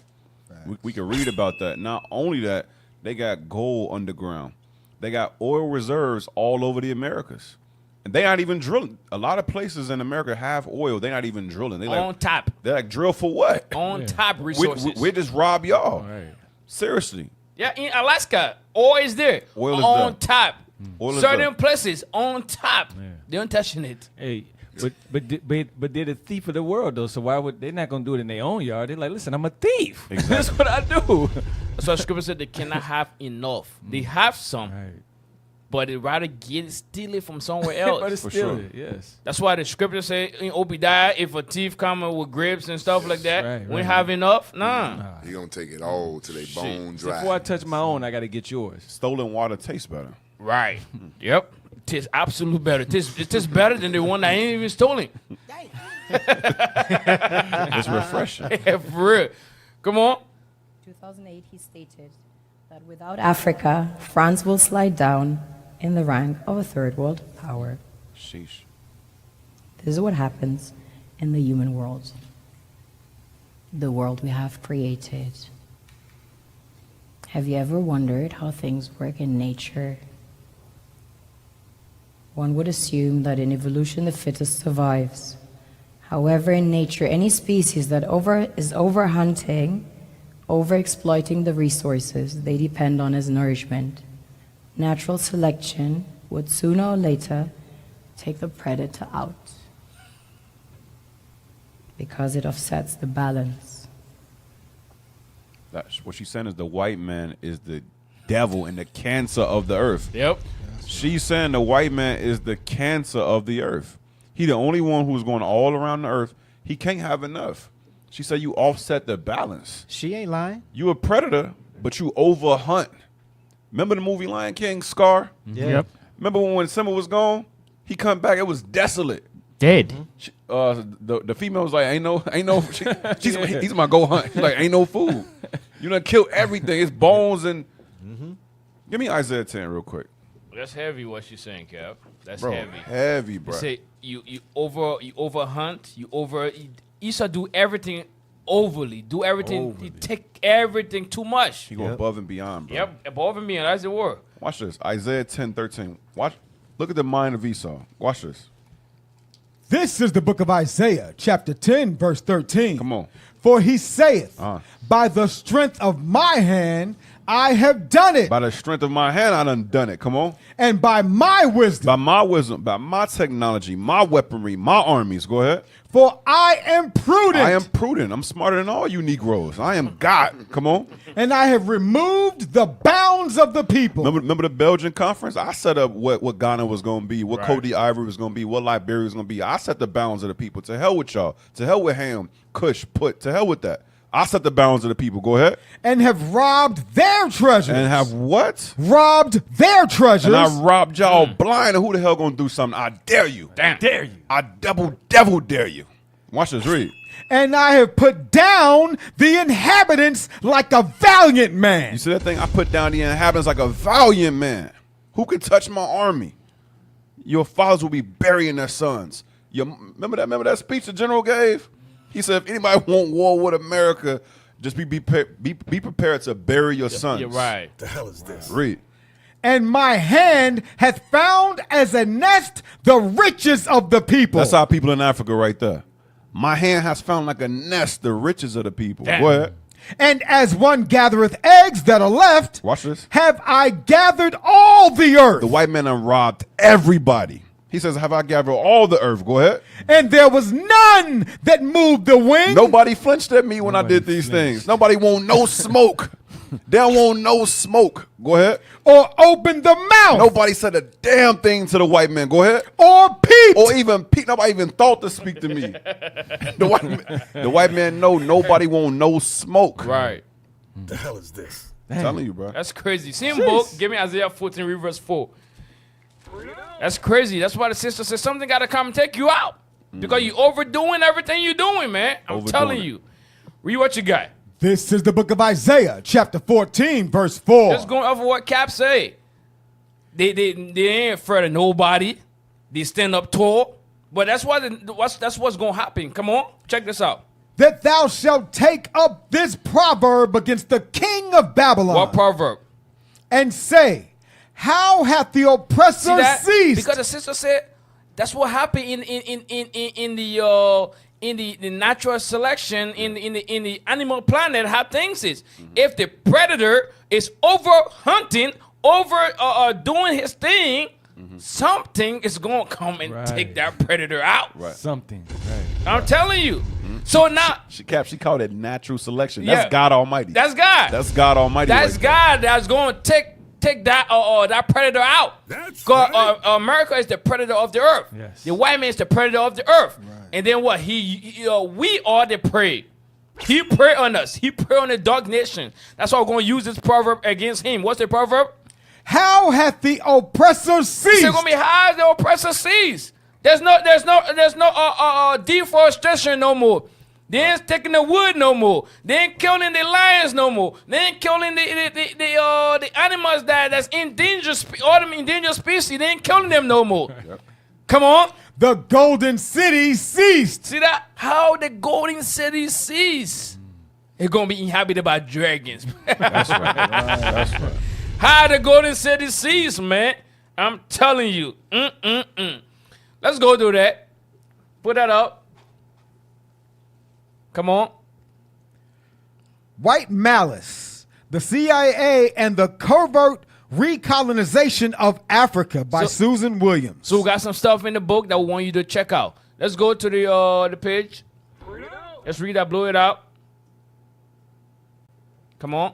We can read about that. Not only that, they got gold underground. They got oil reserves all over the Americas. And they not even drilling. A lot of places in America have oil. They're not even drilling. They On top. They're like, drill for what? On top resources. We just rob y'all. Right. Seriously. Yeah, in Alaska, oil is there. Oil is on there. top. Oil is Certain there. places on top. They don't touching it. Hey, but they're the thief of the world though. So why would they not gonna do it in their own yard? They're like, listen, I'm a thief. Exactly. That's what I do. That's why Scripture said they cannot have enough. They have some, but they rather steal it from somewhere else. But steal it, yes. That's why the Scripture say in Obadiah, if a thief come with grapes and stuff like that, we have enough. Nah. He gonna take it all till they bone dry. Before I touch my own, I gotta get yours. Stolen water tastes better. Right. Yep. It tastes absolutely better. It tastes better than the one that ain't even stolen. It's refreshing. Yeah, for real. Come on. 2008, he stated that without Africa, France will slide down in the rank of a third world power. Sheesh. This is what happens in the human world, the world we have created. Have you ever wondered how things work in nature? One would assume that in evolution the fittest survives. However, in nature, any species that is overhunting, overexploiting the resources they depend on as nourishment, natural selection would sooner or later take the predator out because it offsets the balance. That's what she's saying is the white man is the devil and the cancer of the earth. Yep. She's saying the white man is the cancer of the earth. He the only one who's going all around the earth. He can't have enough. She said you offset the balance. She ain't lying. You a predator, but you overhunt. Remember the movie Lion King, Scar? Yeah. Yep. Remember when Simba was gone? He come back, it was desolate. Dead. The female was like, ain't no. He's my go hunt. She's like, ain't no food. You done killed everything. It's bones and. Give me Isaiah 10 real quick. That's heavy what she's saying, Cap. That's Bro, heavy. heavy, bro. You say you overhunt, you should do everything overly. Do everything. You take everything too much. He go above and beyond, bro. Yep, above and beyond. That's the word. Watch this. Isaiah 10:13. Watch. Look at the mind of Esau. Watch this. This is the book of Isaiah, chapter 10, verse 13. Come on. For he saith, by the strength of my hand I have done it. By the strength of my hand, I done it. Come on. And by my wisdom. By my wisdom, by my technology, my weaponry, my armies. Go ahead. For I am prudent. I am prudent. I'm smarter than all you Negroes. I am God. Come on. And I have removed the bounds of the people. Remember the Belgian conference? I set up what Ghana was going to be, what Cote d'Ivoire was going to be, what Liberia was going to be. I set the bounds of the people. To hell with y'all. To hell with Ham, Kush, Put. To hell with that. I set the bounds of the people. Go ahead. And have robbed their treasures. And have what? Robbed their treasures. And I robbed y'all blind. And who the hell going to do something? I dare you. Damn. Dare you. I devil dare you. Watch this. Read. And I have put down the inhabitants like a valiant man. You see that thing? I put down the inhabitants like a valiant man. Who could touch my army? your fathers will be burying their sons. Remember that speech the general gave? He said, if anybody want war with America, just be prepared to bury your sons. You're right. The hell is this? Read. And my hand hath found as a nest the riches of the people. That's our people in Africa right there. My hand has found like a nest the riches of the people. Damn. Go ahead. And as one gathereth eggs that are left, watch this, have I gathered all the earth. The white man done robbed everybody. He says, have I gathered all the earth? Go ahead. And there was none that moved the wing. Nobody flinched at me when I did these things. Nobody want no smoke. They don't want no smoke. Go ahead. Or open the mouth. Nobody said a damn thing to the white man. Go ahead. Or peep. Or even peep. Nobody even thought to speak to me. The white man know nobody want no smoke. Right. The hell is this? I'm telling you, bro. That's crazy. Same book. Give me Isaiah 14, read verse 4. That's crazy. That's why the sister says something got to come and take you out. Because you overdoing everything you're doing, man. I'm telling you. Read what you got. This is the book of Isaiah, chapter 14, verse 4. Just going off of what Cap say. They ain't afraid of nobody. They stand up tall. But that's what's going to happen. Come on. Check this out. That thou shalt take up this proverb against the king of Babylon. What proverb? And say, how hath the oppressor ceased? Because the sister said that's what happened in the natural selection in the animal planet. How things is. If the predator is over hunting, over doing his thing, something is gonna come and take that predator out. Right. Something. Right. I'm telling you. So now she called it natural selection. That's God Almighty. That's God. That's God Almighty. That's right God that's going to take that predator out. Because America is the predator of the earth. Yes. The white man is the predator of the earth. Right. And then what? We are the prey. He prey on us. He prey on the dark nation. That's why we're going to use this proverb against him. What's the proverb? How hath the oppressor ceased? It's going to be how the oppressor ceased. There's no deforestation no more. They ain't taking the wood no more. They ain't killing the lions no more. They ain't killing the animals that's endangered, all them endangered species. They ain't killing them no more. Yep. Come on. The golden city ceased. See that? How the golden city ceased. It's gonna be inhabited by dragons. That's right. That's right. How the golden city ceased, man. I'm telling you. Let's go do that. Put that up. Come on. White Malice, the CIA and the Covert Recolonization of Africa by Susan Williams. So we got some stuff in the book that we want you to check out. Let's go to the page. Let's read that, blow it out. Come on.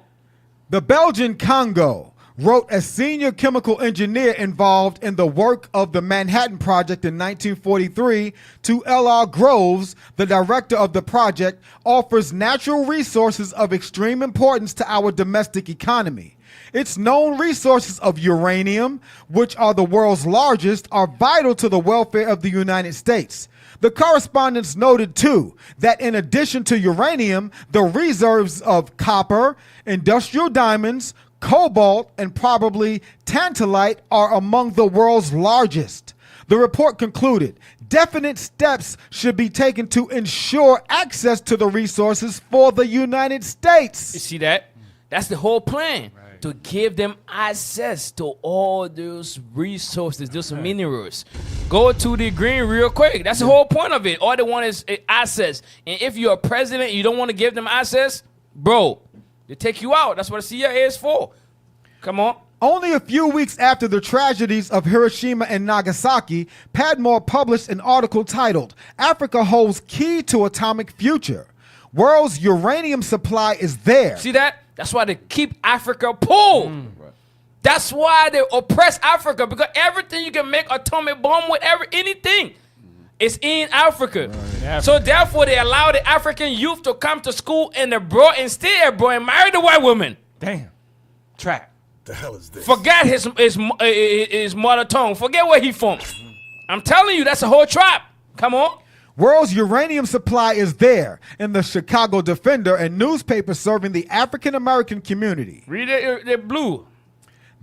The Belgian Congo wrote a senior chemical engineer involved in the work of the Manhattan Project in 1943 to L.R. Groves, the director of the project, offers natural resources of extreme importance to our domestic economy. Its known resources of uranium, which are the world's largest, are vital to the welfare of the United States. The correspondence noted, too, that in addition to uranium, the reserves of copper, industrial diamonds, cobalt, and probably tantalite are among the world's largest. The report concluded, definite steps should be taken to ensure access to the resources for the United States. You see that? That's the whole plan. Right. To give them access to all those resources, those minerals. Go to the green real quick. That's the whole point of it. All they want is access. And if you're a president, you don't want to give them access, bro, they take you out. That's what the CIA is for. Come on. Only a few weeks after the tragedies of Hiroshima and Nagasaki, Padmore published an article titled, Africa Holds Key to Atomic Future. World's uranium supply is there. See that? That's why they keep Africa poor. That's why they oppress Africa, because everything you can make atomic bomb with, anything, is in Africa. Right. So therefore, they allow the African youth to come to school and abroad and stay abroad and marry the white woman. Damn. Trap. The hell is this? Forget his mother tongue. Forget where he from. I'm telling you, that's a whole trap. Come on. World's uranium supply is there in the Chicago Defender, a newspaper serving the African American community. Read it blue.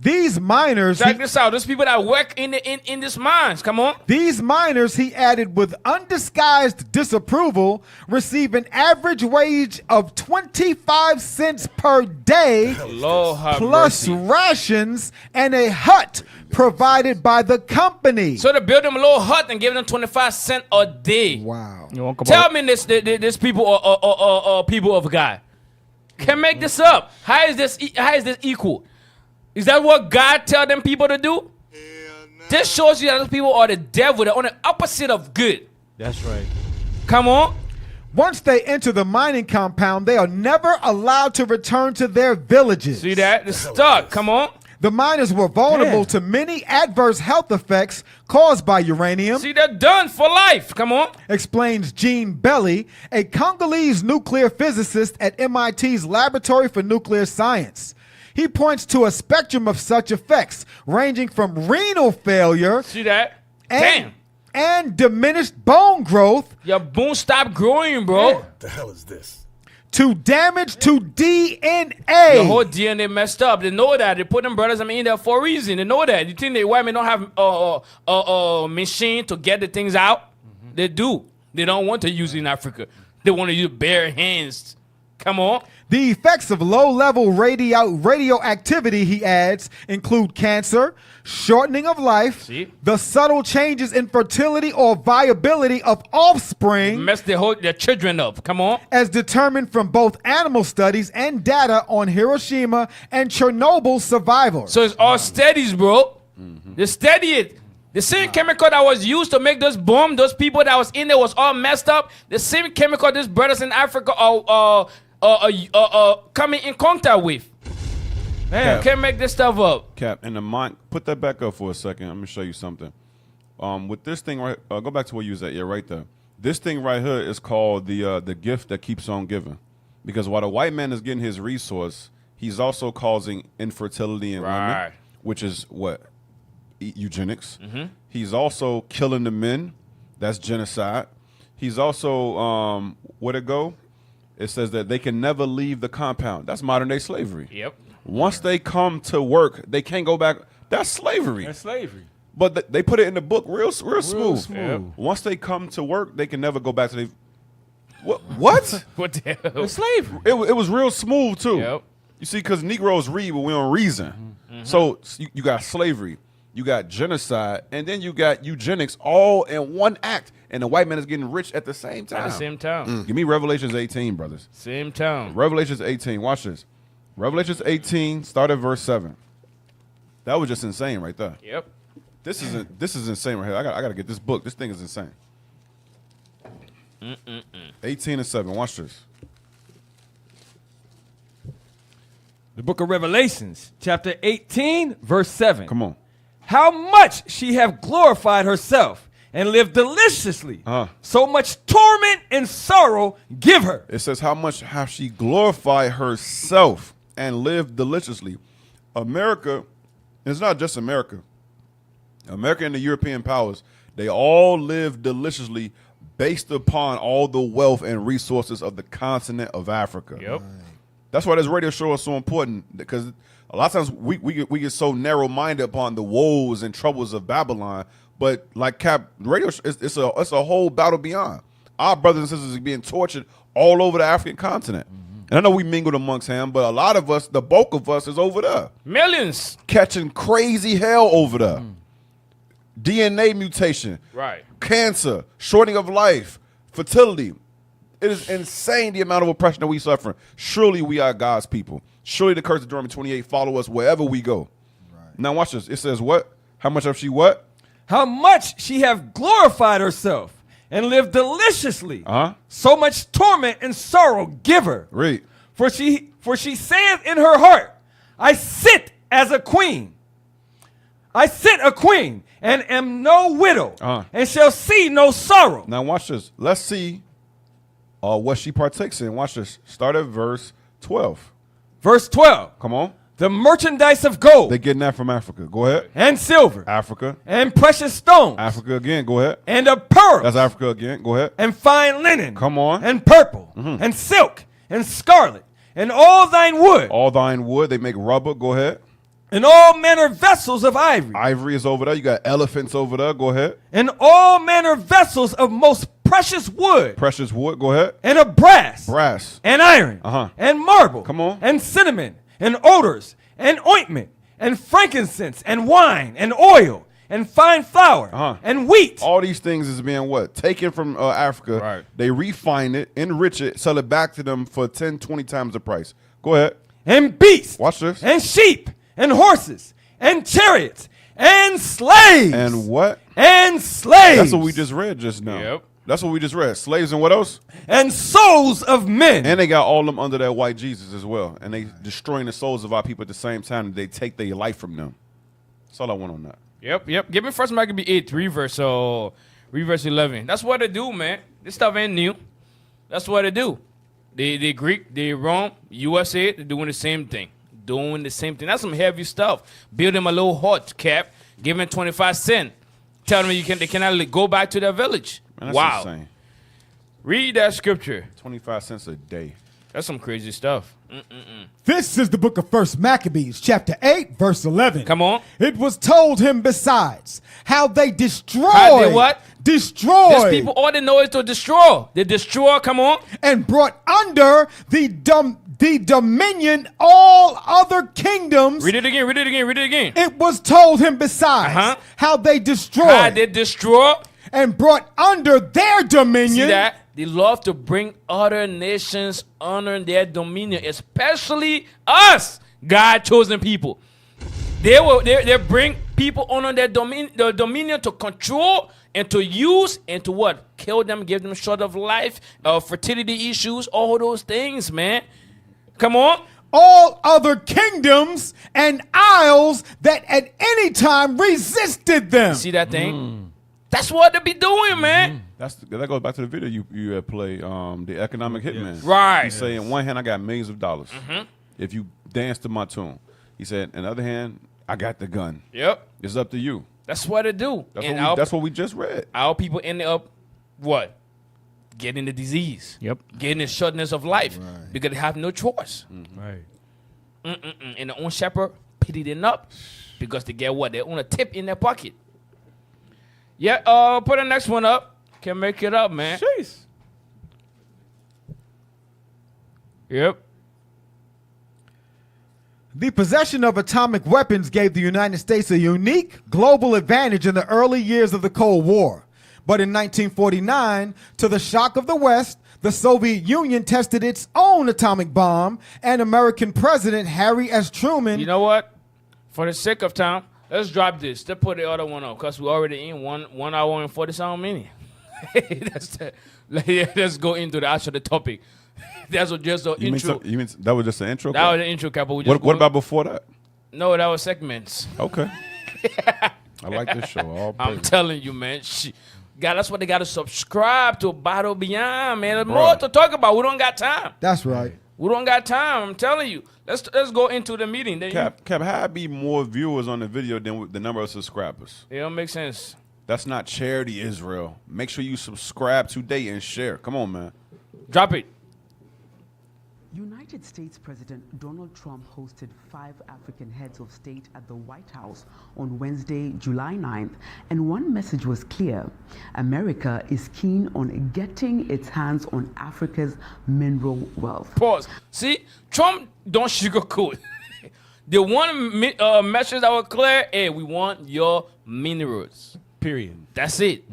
These miners. Check this out. There's people that work in this mines. Come on. These miners, he added, with undisguised disapproval, receive an average wage of 25 cents per day, Lord have plus mercy. rations and a hut provided by the company. So they build them a little hut and give them 25 cents a day. Wow. Tell me this people or people of God can make this up. How is this equal? Is that what God tell them people to do? This shows you that those people are the devil. They're on the opposite of good. That's right. Come on. Once they enter the mining compound, they are never allowed to return to their villages. See that? They're stuck. Come on. The miners were vulnerable to many adverse health effects caused by uranium. See, they're done for life. Come on. Explains Gene Belly, a Congolese nuclear physicist at MIT's Laboratory for Nuclear Science. He points to a spectrum of such effects, ranging from renal failure. See that? Damn. And diminished bone growth. Your bone stopped growing, bro. What the hell is this? To damage to DNA. The whole DNA messed up. They know that. They put them brothers in there for a reason. They know that. You think the white men don't have a machine to get the things out? They do. They don't want to use it in Africa. They want to use bare hands. Come on. The effects of low-level radioactivity, he adds, include cancer, shortening of life, the subtle changes in fertility or viability of offspring, mess their children up. Come on. As determined from both animal studies and data on Hiroshima and Chernobyl survivors. So it's all studies, bro. They study it. The same chemical that was used to make this bomb, those people that was in there was all messed up. The same chemical these brothers in Africa are coming in contact with. Man, Cap. can't make this stuff up. Cap, and the mind, put that back up for a second. I'm gonna show you something. With this thing right, go back to where you was at. Yeah, right there. This thing right here is called the gift that keeps on giving, because while the white man is getting his resource, he's also causing infertility in women, which is what eugenics. He's also killing the men. That's genocide. He's also where'd it go? It says that they can never leave the compound. That's modern day slavery. Yep. Once they come to work, they can't go back. That's slavery. That's slavery. But they put it in the book real smooth. Yep. Once they come to work, they can never go back to the. What? What the hell? It's slavery. It was real smooth too. Yep. You see, because Negroes read, but we don't reason. So you got slavery, you got genocide, and then you got eugenics all in one act. And the white man is getting rich at the same time. At the same time. Give me Revelations 18, brothers. Same time. Revelations 18. Watch this. Revelations 18, start at verse 7. That was just insane right there. Yep. This is insane right here. I gotta get this book. This thing is insane. 18 and 7. Watch this. The book of Revelations, chapter 18, verse 7. Come on. How much she have glorified herself and lived deliciously. So much torment and sorrow give her. It says, how much have she glorified herself and lived deliciously. America, it's not just America. America and the European powers, they all live deliciously based upon all the wealth and resources of the continent of Africa. Yep. That's why this radio show is so important, because a lot of times we get so narrow-minded upon the woes and troubles of Babylon. But like Cap, radio, it's a whole battle beyond. Our brothers and sisters are being tortured all over the African continent. And I know we mingled amongst him, but a lot of us, the bulk of us, is over there. Millions. Catching crazy hell over there. DNA mutation. Right. Cancer. Shortening of life. Fertility. It is insane the amount of oppression that we suffer. Surely we are God's people. Surely the curse of Deuteronomy 28 follow us wherever we go. Right. Now watch this. It says what? How much have she what? How much she have glorified herself and lived deliciously. So much torment and sorrow give her. Read. For she saith in her heart, I sit as a queen. I sit a queen and am no widow and shall see no sorrow. Now watch this. Let's see what she partakes in. Watch this. Start at verse 12. Verse 12. Come on. The merchandise of gold. They're getting that from Africa. Go ahead. And silver. Africa. And precious stones. Africa again. Go ahead. And of pearls. That's Africa again. Go ahead. And fine linen. Come on. And purple. And silk. And scarlet. And all thine wood. All thine wood. They make rubber. Go ahead. And all manner vessels of ivory. Ivory is over there. You got elephants over there. Go ahead. And all manner vessels of most precious wood. Precious wood. Go ahead. And of brass. Brass. And iron. And marble. Come on. And cinnamon. And odors. And ointment. And frankincense. And wine. And oil. And fine flour. And wheat. All these things is being what? Taken from Africa. Right. They refine it, enrich it, sell it back to them for 10, 20 times the price. Go ahead. And beasts. Watch this. And sheep. And horses. And chariots. And slaves. And what? And slaves. That's what we just read just now. Yep. That's what we just read. Slaves and what else? And souls of men. And they got all of them under that white Jesus as well. And they destroying the souls of our people at the same time. And they take their life from them. That's all I want on that. Yep. Give me First Maccabees 8, read verse 11. That's what they do, man. This stuff ain't new. That's what they do. They Greek, they Rome, USA, they're doing the same thing. That's some heavy stuff. Build them a little hut, Cap. Give them 25 cents. Tell them they cannot go back to their village. Man, that's wow. insane. Read that scripture. 25 cents a day. That's some crazy stuff. This is the book of First Maccabees, chapter 8, verse 11. Come on. It was told him besides how they destroyed. How they what? Destroyed. These people, all they know is to destroy. They destroy, come on. And brought under the dominion all other kingdoms. Read it again. It was told him besides how they destroyed. How they destroy. And brought under their dominion. See that? They love to bring other nations under their dominion, especially us, God-chosen people. They bring people under their dominion to control and to use and to what? Kill them, give them short of life, fertility issues, all those things, man. Come on. All other kingdoms and isles that at any time resisted them. See that thing? That's what they be doing, man. That goes back to the video you had played, the economic hitman. Right. He say, in one hand, I got millions of dollars. If you dance to my tune. He said, in the other hand, I got the gun. Yep. It's up to you. That's what they do. That's what we just read. Our people end up, what? Getting the disease. Yep. Getting the shortness of life. Right. Because they have no choice. Right. And the own shepherd pity them up because they get what? They own a tip in their pocket. Yeah, put the next one up. Can make it up, man. Jeez. Yep. The possession of atomic weapons gave the United States a unique global advantage in the early years of the Cold War. But in 1949, to the shock of the West, the Soviet Union tested its own atomic bomb, and American President Harry S. Truman... You know what? For the sake of time, let's drop this. Let's put the other one up because we're already in 1 hour and 40-something minutes. Let's go into the actual topic. That's just the intro. You mean that was just the intro? That was the intro, Capo. What about before that? No, that was segments. Okay. I like this show. I'm telling you, man. God, that's what they got to subscribe to Battle Beyond, man. There's more to talk about. We don't got time. That's right. We don't got time. I'm telling you. Let's go into the meeting. Cap, how be more viewers on the video than the number of subscribers? It don't make sense. That's not charity, Israel. Make sure you subscribe today and share. Come on, man. Drop it. United States President Donald Trump hosted 5 African heads of state at the White House on Wednesday, July 9th, and one message was clear. America is keen on getting its hands on Africa's mineral wealth. Pause. See, Trump don't sugarcoat. The one message that was clear, hey, we want your minerals. Period. That's it.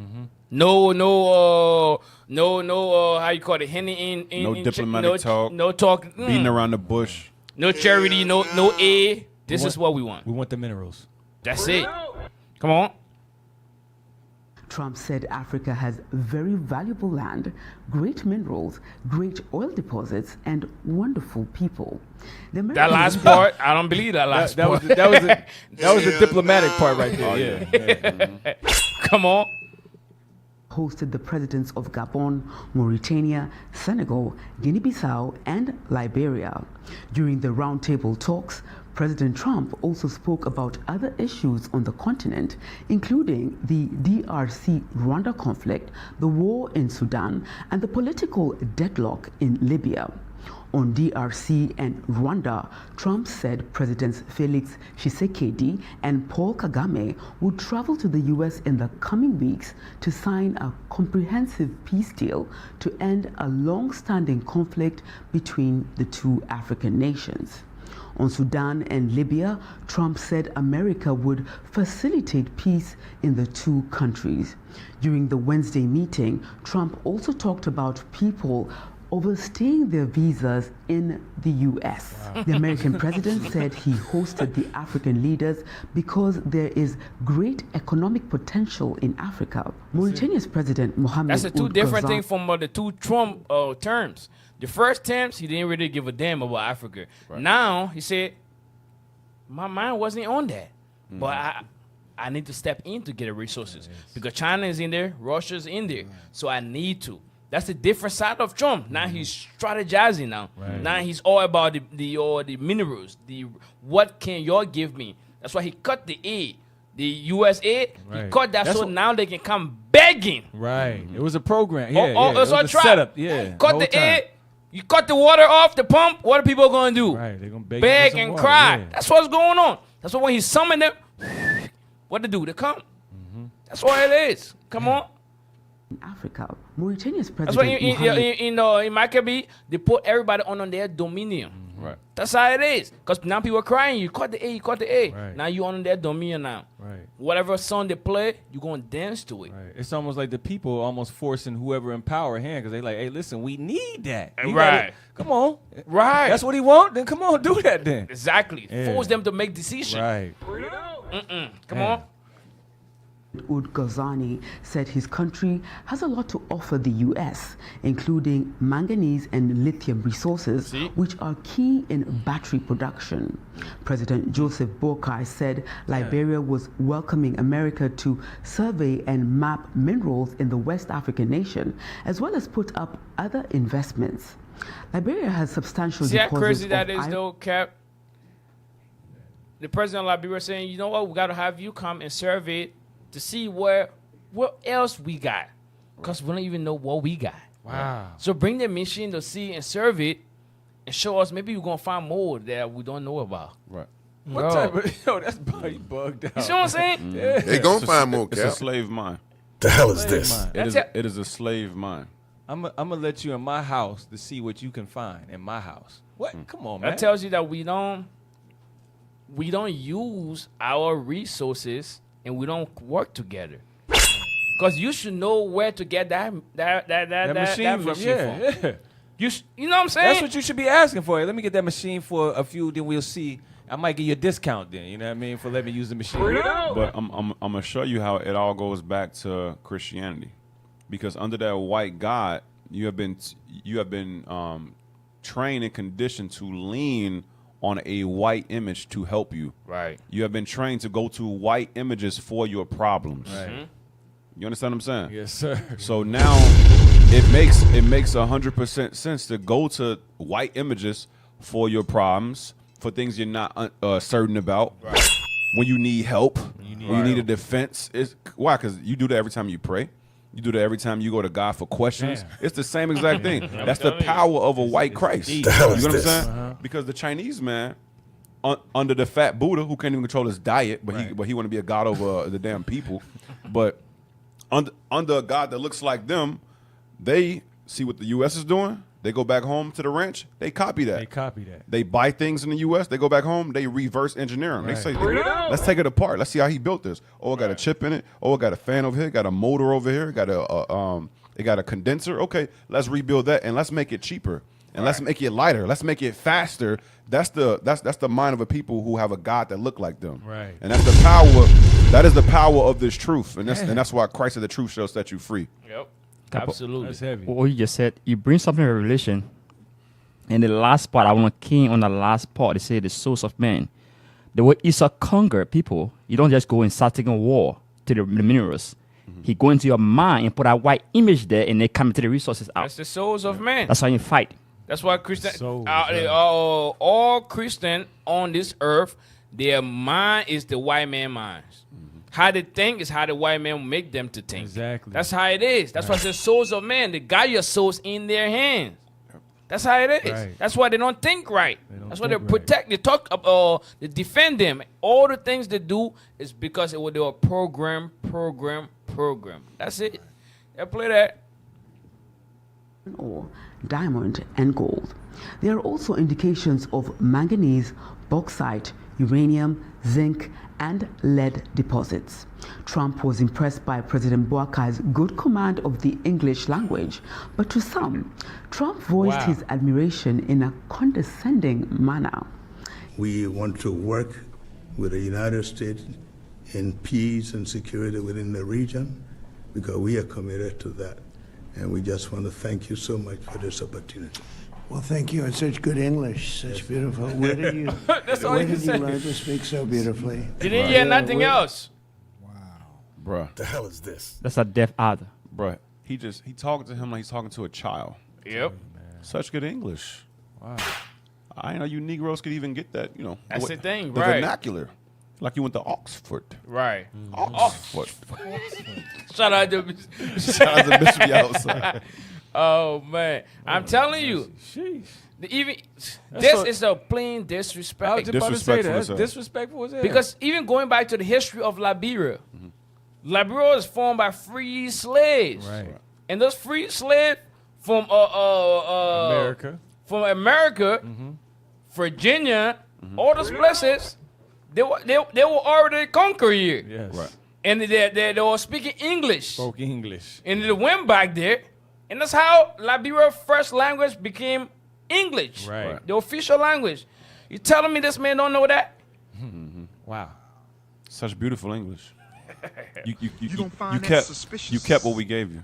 No, how you call it? Henny in no diplomatic talk. No talk. Beating around the bush. No charity. No aid. This is what we want. We want the minerals. That's it. Come on. Trump said Africa has very valuable land, great minerals, great oil deposits, and wonderful people. That last part, I don't believe that last part. That was the diplomatic part right there. Come on. Hosted the presidents of Gabon, Mauritania, Senegal, Guinea-Bissau, and Liberia. During the roundtable talks, President Trump also spoke about other issues on the continent, including the DRC-Rwanda conflict, the war in Sudan, and the political deadlock in Libya. On DRC and Rwanda, Trump said Presidents Felix Tshisekedi and Paul Kagame would travel to the U.S. in the coming weeks to sign a comprehensive peace deal to end a long-standing conflict between the two African nations. On Sudan and Libya, Trump said America would facilitate peace in the two countries. During the Wednesday meeting, Trump also talked about people overstaying their visas in the U.S. Wow. The American president said he hosted the African leaders because there is great economic potential in Africa. Mauritania's president Mohamed That's a two different thing from the two Trump terms. The first terms, he didn't really give a damn about Africa. Right. Now, he said, my mind wasn't on that. Mm-hmm. But I need to step in to get the resources. Yes. Because China is in there, Russia's in there. Right. So I need to. That's the different side of Trump. Now he's strategizing now. Right. Now he's all about the minerals. What can y'all give me? That's why he cut the aid. The US aid, right. He cut that so now they can come begging. Right. It was a program. Yeah, it was a setup. Yeah. Cut the aid. You cut the water off the pump, what are people going to do? Right, they're going to beg and cry. Yeah. That's what's going on. That's why when he summoned them, what to do? They come. Mm-hmm. That's what it is. Come on. In Africa, Mauritania's president. That's why in Maccabi, they put everybody on their dominion. Mm-hmm. Right. That's how it is. Because now people are crying. You cut the A, you cut the A. Right. Now you on their dominion now. Right. Whatever song they play, you're going to dance to it. Right. It's almost like the people almost forcing whoever in power hand because they like, hey, listen, we need that. Right. Come on. Right. That's what he want? Then come on, do that then. Exactly. Yeah. Force them to make decisions. Right. Come on. Ud Ghazani said his country has a lot to offer the U.S., including manganese and lithium resources, which are key in battery production. President Joseph Boakai said Liberia was welcoming America to survey and map minerals in the West African nation, as well as put up other investments. Liberia has substantial deposits. See how crazy that is, though, Cap? The president of Liberia saying, you know what, we got to have you come and survey it to see what else we got, because we don't even know what we got. Wow. So bring the machine to see and serve it and show us, maybe we're going to find more that we don't know about. Right. What type of, that's bugged out. You see what I'm saying? Yeah. They going to find more, It's a slave mind. The hell is this? It is a slave mind. I'm going to let you in my house to see what you can find in my house. What? Come on, man. That tells you that we don't use our resources and we don't work together. Because you should know where to get that machine from. Yeah. You know what I'm saying? That's what you should be asking for. Let me get that machine for a few, then we'll see. I might give you a discount then, you know what I mean, for letting me use the machine. But I'm going to show you how it all goes back to Christianity. Because under that white God, you have been trained and conditioned to lean on a white image to help you. Right. You have been trained to go to white images for your problems. Right. You understand what I'm saying? Yes, sir. So now it makes 100% sense to go to white images for your problems, for things you're not certain about. Right. When you need help, when you need a defense. Why? Because you do that every time you pray. You do that every time you go to God for questions. Damn. It's the same exact thing. That's the power of a white Christ. You know what I'm saying? Because the Chinese man, under the fat Buddha, who can't even control his diet, but he want to be a god over the damn people. But under a God that looks like them, they see what the U.S. is doing. They go back home to the ranch. They copy that. They buy things in the U.S. They go back home. They reverse engineer them. Right. They say, let's take it apart. Let's see how he built this. Oh, it got a chip in it. Oh, it got a fan over here. Got a motor over here. Got it got a condenser. Okay, let's rebuild that and let's make it cheaper and let's make it lighter. Let's make it faster. That's the mind of a people who have a God that look like them. Right. And that's the power. That is the power of this truth. And that's why Christ of the truth shall set you free. Yep. Absolutely. That's heavy. What you just said, you bring something in Revelation, and the last part, I want to key on the last part. They say the souls of man. The way Esau conquered people, you don't just go and start taking war to the minerals. Mm-hmm. He go into your mind and put a white image there, and they come to the resources out. That's the souls of man. That's how you fight. That's why all Christian on this earth, their mind is the white man mind. How they think is how the white man make them to think. Exactly. That's how it is. That's why it's the souls of man. They got your souls in their hands. That's how it is. Right. That's why they don't think right. That's why they think right. protect. They talk. They defend them. All the things they do is because they were program. That's it. They play that. Ore, diamond, and gold. There are also indications of manganese, bauxite, uranium, zinc, and lead deposits. Trump was impressed by President Boakai's good command of the English language, but to some, Trump voiced his admiration in a condescending manner. We want to work with the United States in peace and security within the region because we are committed to that. And we just want to thank you so much for this opportunity. Well, thank you. It's such good English, such beautiful. Where did you? That's all where you did you can say. learn to speak so beautifully? You didn't hear nothing else. Bruh. The hell is this? That's a deaf other. Bruh. He talking to him like he's talking to a child. Yep. Such good English. Wow. I didn't know you Negroes could even get that, That's the thing, the right. vernacular. Like you went to Oxford. Right. Oxford. Shout out to Shout out to Bishop outside. Oh man, I'm telling you. Sheesh. This is a plain disrespect. I was just about to say that. That's disrespectful as hell. Because even going back to the history of Liberia, Liberia was formed by free slaves. Right. And those free slaves from America. From America, Virginia, all those places, they were already conquered here. Yes. Right. And they were speaking English. Spoke English. And they went back there. And that's how Liberia's first language became English. Right. The official language. You telling me this man don't know that? Wow. Such beautiful English. You don't find that suspicious? You kept what we gave you.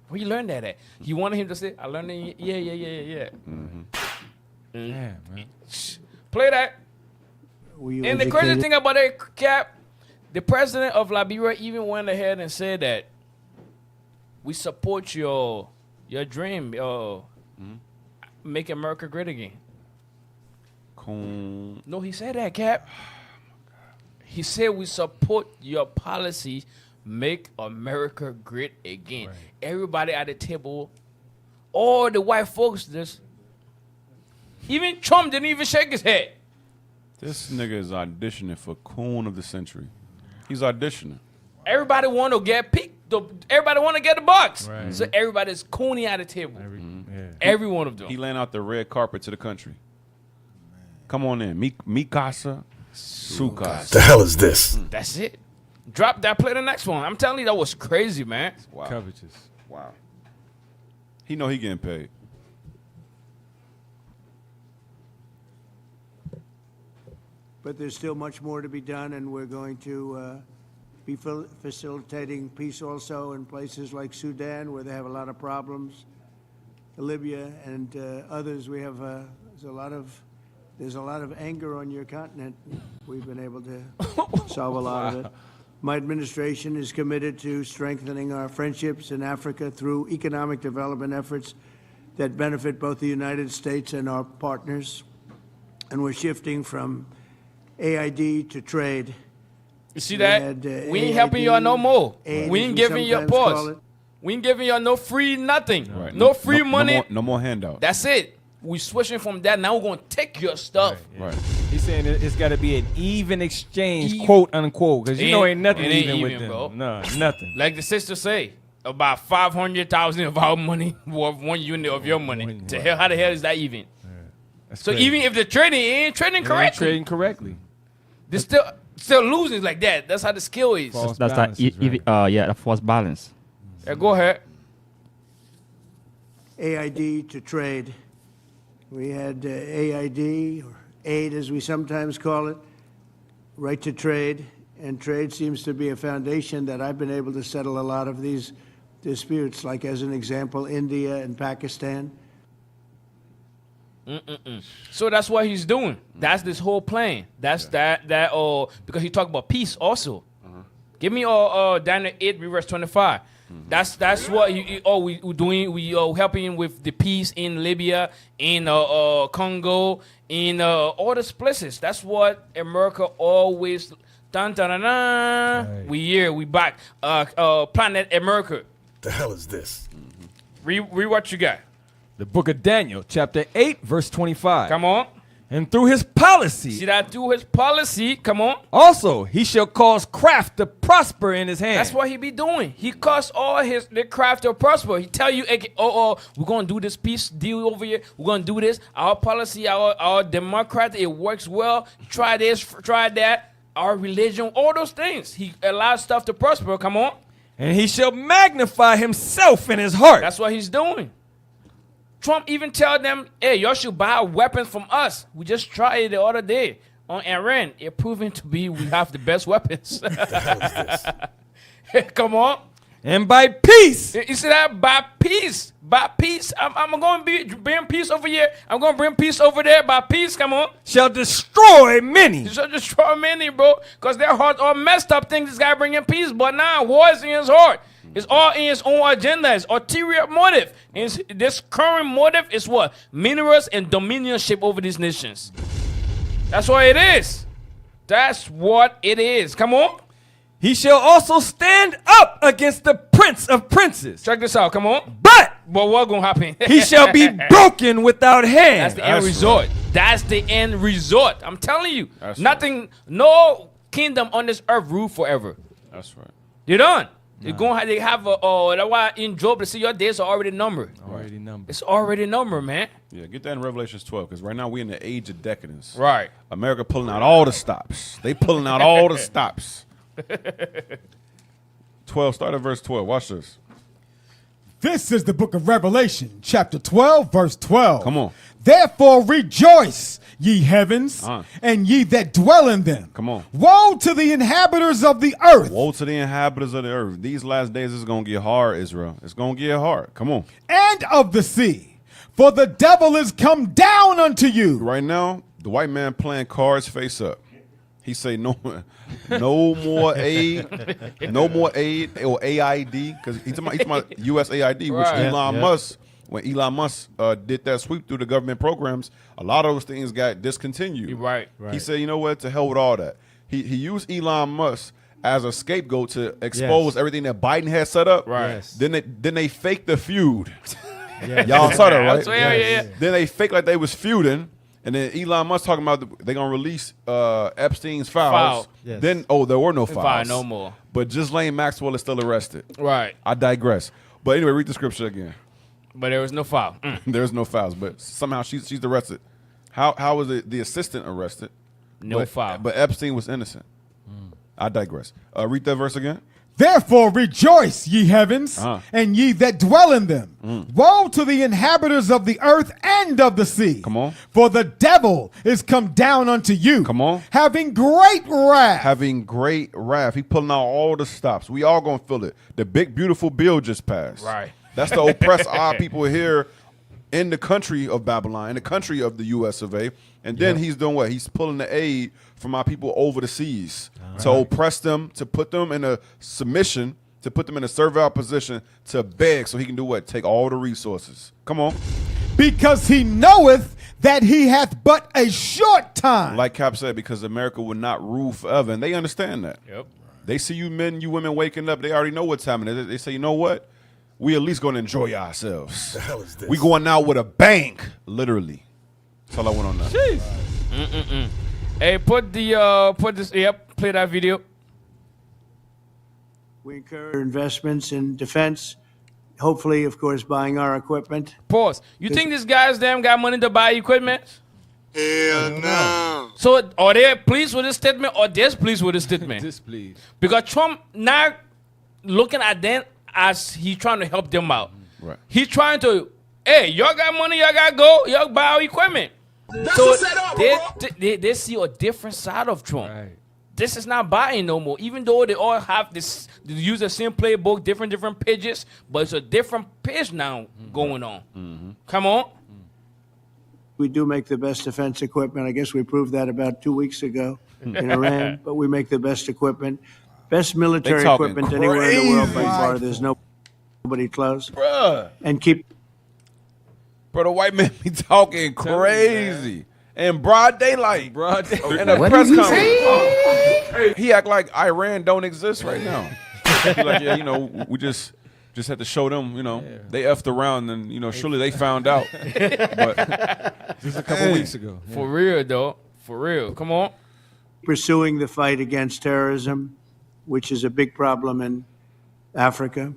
Where you learned that at? You wanted him to say, I learned it. Yeah. Yeah, man. Play that. Were you And the crazy educated? thing about that, Cap, the president of Liberia even went ahead and said that we support your dream, make America great again. Cool. No, he said that, Cap. He said we support your policies, make America great again. Right. Everybody at the table, all the white folks, even Trump didn't even shake his head. This nigga is auditioning for Coon of the Century. He's auditioning. Everybody want to get picked. Everybody want to get the box. Right. So everybody's cooning at the table. Every one of them. He laying out the red carpet to the country. Come on in. Mikasa, Sukasa. The hell is this? That's it. Drop that, play the next one. I'm telling you, that was crazy, man. Wow. Covetous. Wow. He know he getting paid. But there's still much more to be done, and we're going to be facilitating peace also in places like Sudan, where they have a lot of problems, Libya and others. We have there's a lot of anger on your continent. We've been able to solve a lot of it. My administration is committed to strengthening our friendships in Africa through economic development efforts that benefit both the United States and our partners. And we're shifting from AID to trade. You see that? We ain't helping y'all no more. We ain't giving y'all pause. We ain't giving y'all no free nothing. Right. No free money. No more handout. That's it. We switching from that. Now we're going to take your stuff. Right. He's saying it's got to be an even exchange, quote unquote, because you know ain't nothing it ain't even with even, them. bro. No, nothing. Like the sister say, about 500,000 of our money worth 1 unit of your money. To hell, how the hell is that even? So crazy. even if they're trading, it ain't trading correctly. Trading correctly. They're still losing like that. That's how the skill is. That's the false balance. Yeah, go ahead. AID to trade. We had AID, or aid as we sometimes call it, right to trade, and trade seems to be a foundation that I've been able to settle a lot of these disputes, like as an example, India and Pakistan. So that's what he's doing. That's this whole plan. That's because he talked about peace also. Give me Daniel 8 verse 25. That's what we doing. We helping him with the peace in Libya, in Congo, in all these places. That's what America always. Dun, dun, dun, dun. Right. We here. We back. Planet America. The hell is this? Read what you got. The book of Daniel, chapter 8, verse 25. Come on. And through his policy. See that through his policy, come on. Also, he shall cause craft to prosper in his hand. That's what he be doing. He cause all the craft to prosper. He tell you, we're going to do this peace deal over here. We're going to do this. Our policy, our Democrat, it works well. Try this, try that. Our religion, all those things. He allows stuff to prosper. Come on. And he shall magnify himself in his heart. That's what he's doing. Trump even tell them, hey, y'all should buy weapons from us. We just tried it the other day on Iran. It proven to be we have the best weapons. Come on. And by peace. You see that? By peace. By peace. I'm going to bring peace over here. I'm going to bring peace over there. By peace, come on. Shall destroy many. Shall destroy many, bro. Because their hearts are messed up. Think this guy bringing peace. But now, war is in his heart. It's all in his own agenda. It's ulterior motive. And this current motive is what? Minerals and dominionship over these nations. That's what it is. That's what it is. Come on. He shall also stand up against the prince of princes. Check this out. Come on. But what's going to happen? He shall be broken without hand. That's the end result. Right. That's the end result. I'm telling you. That's nothing, right. No kingdom on this earth rule forever. That's right. They're done. They're going. They have a. That's why in Job they say your days are already numbered. Already numbered. It's already numbered, man. Yeah, get that in Revelations 12 because right now we in the age of decadence. Right. America pulling out all the stops. They pulling out all the stops. 12. Start at verse 12. Watch this. This is the book of Revelation, chapter 12, verse 12. Come on. Therefore rejoice, ye heavens, and ye that dwell in them. Come on. Woe to the inhabitants of the earth. Woe to the inhabitants of the earth. These last days is going to get hard, Israel. It's going to get hard. Come on. And of the sea, for the devil is come down unto you. Right now, the white man playing cards face up. He say no more aid or AID because he's talking about USAID, which Right. Elon Musk. When Elon Musk did that sweep through the government programs, a lot of those things got discontinued. Right. He said, you know what, to hell with all that. He used Elon Musk as a scapegoat to expose everything that Biden had set up. Right. Yes. Then they faked the feud. Yes. Y'all saw that, right? Yeah. Then they faked like they was feuding. And then Elon Musk talking about they're going to release Epstein's files. Yes. Then, there were no files. No more. But Ghislaine Maxwell is still arrested. Right. I digress. But anyway, read the scripture again. But there was no file. There's no files, but somehow she's arrested. How was the assistant arrested? No file. But Epstein was innocent. I digress. Read that verse again. Therefore rejoice, ye heavens, and ye that dwell in them. Woe to the inhabitants of the earth and of the sea. Come on. For the devil is come down unto you. Come on. Having great wrath. Having great wrath. He pulling out all the stops. We all going to feel it. The big, beautiful bill just passed. Right. That's to oppress our people here in the country of Babylon, in the country of the U.S. of A. And then he's doing what? He's pulling the aid from our people over the seas to oppress them, to put them in a submission, to put them in a servile position, to beg so he can do what? Take all the resources. Come on. Because he knoweth that he hath but a short time. Like Cap said, because America will not rule forever. And they understand that. Yep. They see you men, you women waking up. They already know what's happening. They say, you know what? We at least going to enjoy ourselves. The hell is this? We going out with a bang, literally. That's all I want on that. Jeez. Hey, put this. Yep, play that video. We encourage investments in defense, hopefully, of course, buying our equipment. Pause. You think these guys got money to buy equipment? Hell no. So are they pleased with this statement or displeased with this statement? Displeased. Because Trump now looking at them as he trying to help them out. Right. He's trying to, hey, y'all got money, y'all got to go, y'all buy our equipment. That's so the setup, they see a different side of Trump. Right. This is not buying no more. Even though they all have this, they use the same playbook, different pages, but it's a different page now going on. Come on. We do make the best defense equipment. I guess we proved that about 2 weeks ago in Iran, but we make the best equipment. Best military equipment anywhere in the world by far. There's nobody close. Bruh. And keep. Bro, the white man be talking crazy. In broad daylight. In a What press did he conference. He act like Iran don't exist right now. He like, yeah, we just Just had to show them, they effed around and, surely they found out. But just a couple weeks ago. For real, though. For real. Come on. Pursuing the fight against terrorism, which is a big problem in Africa.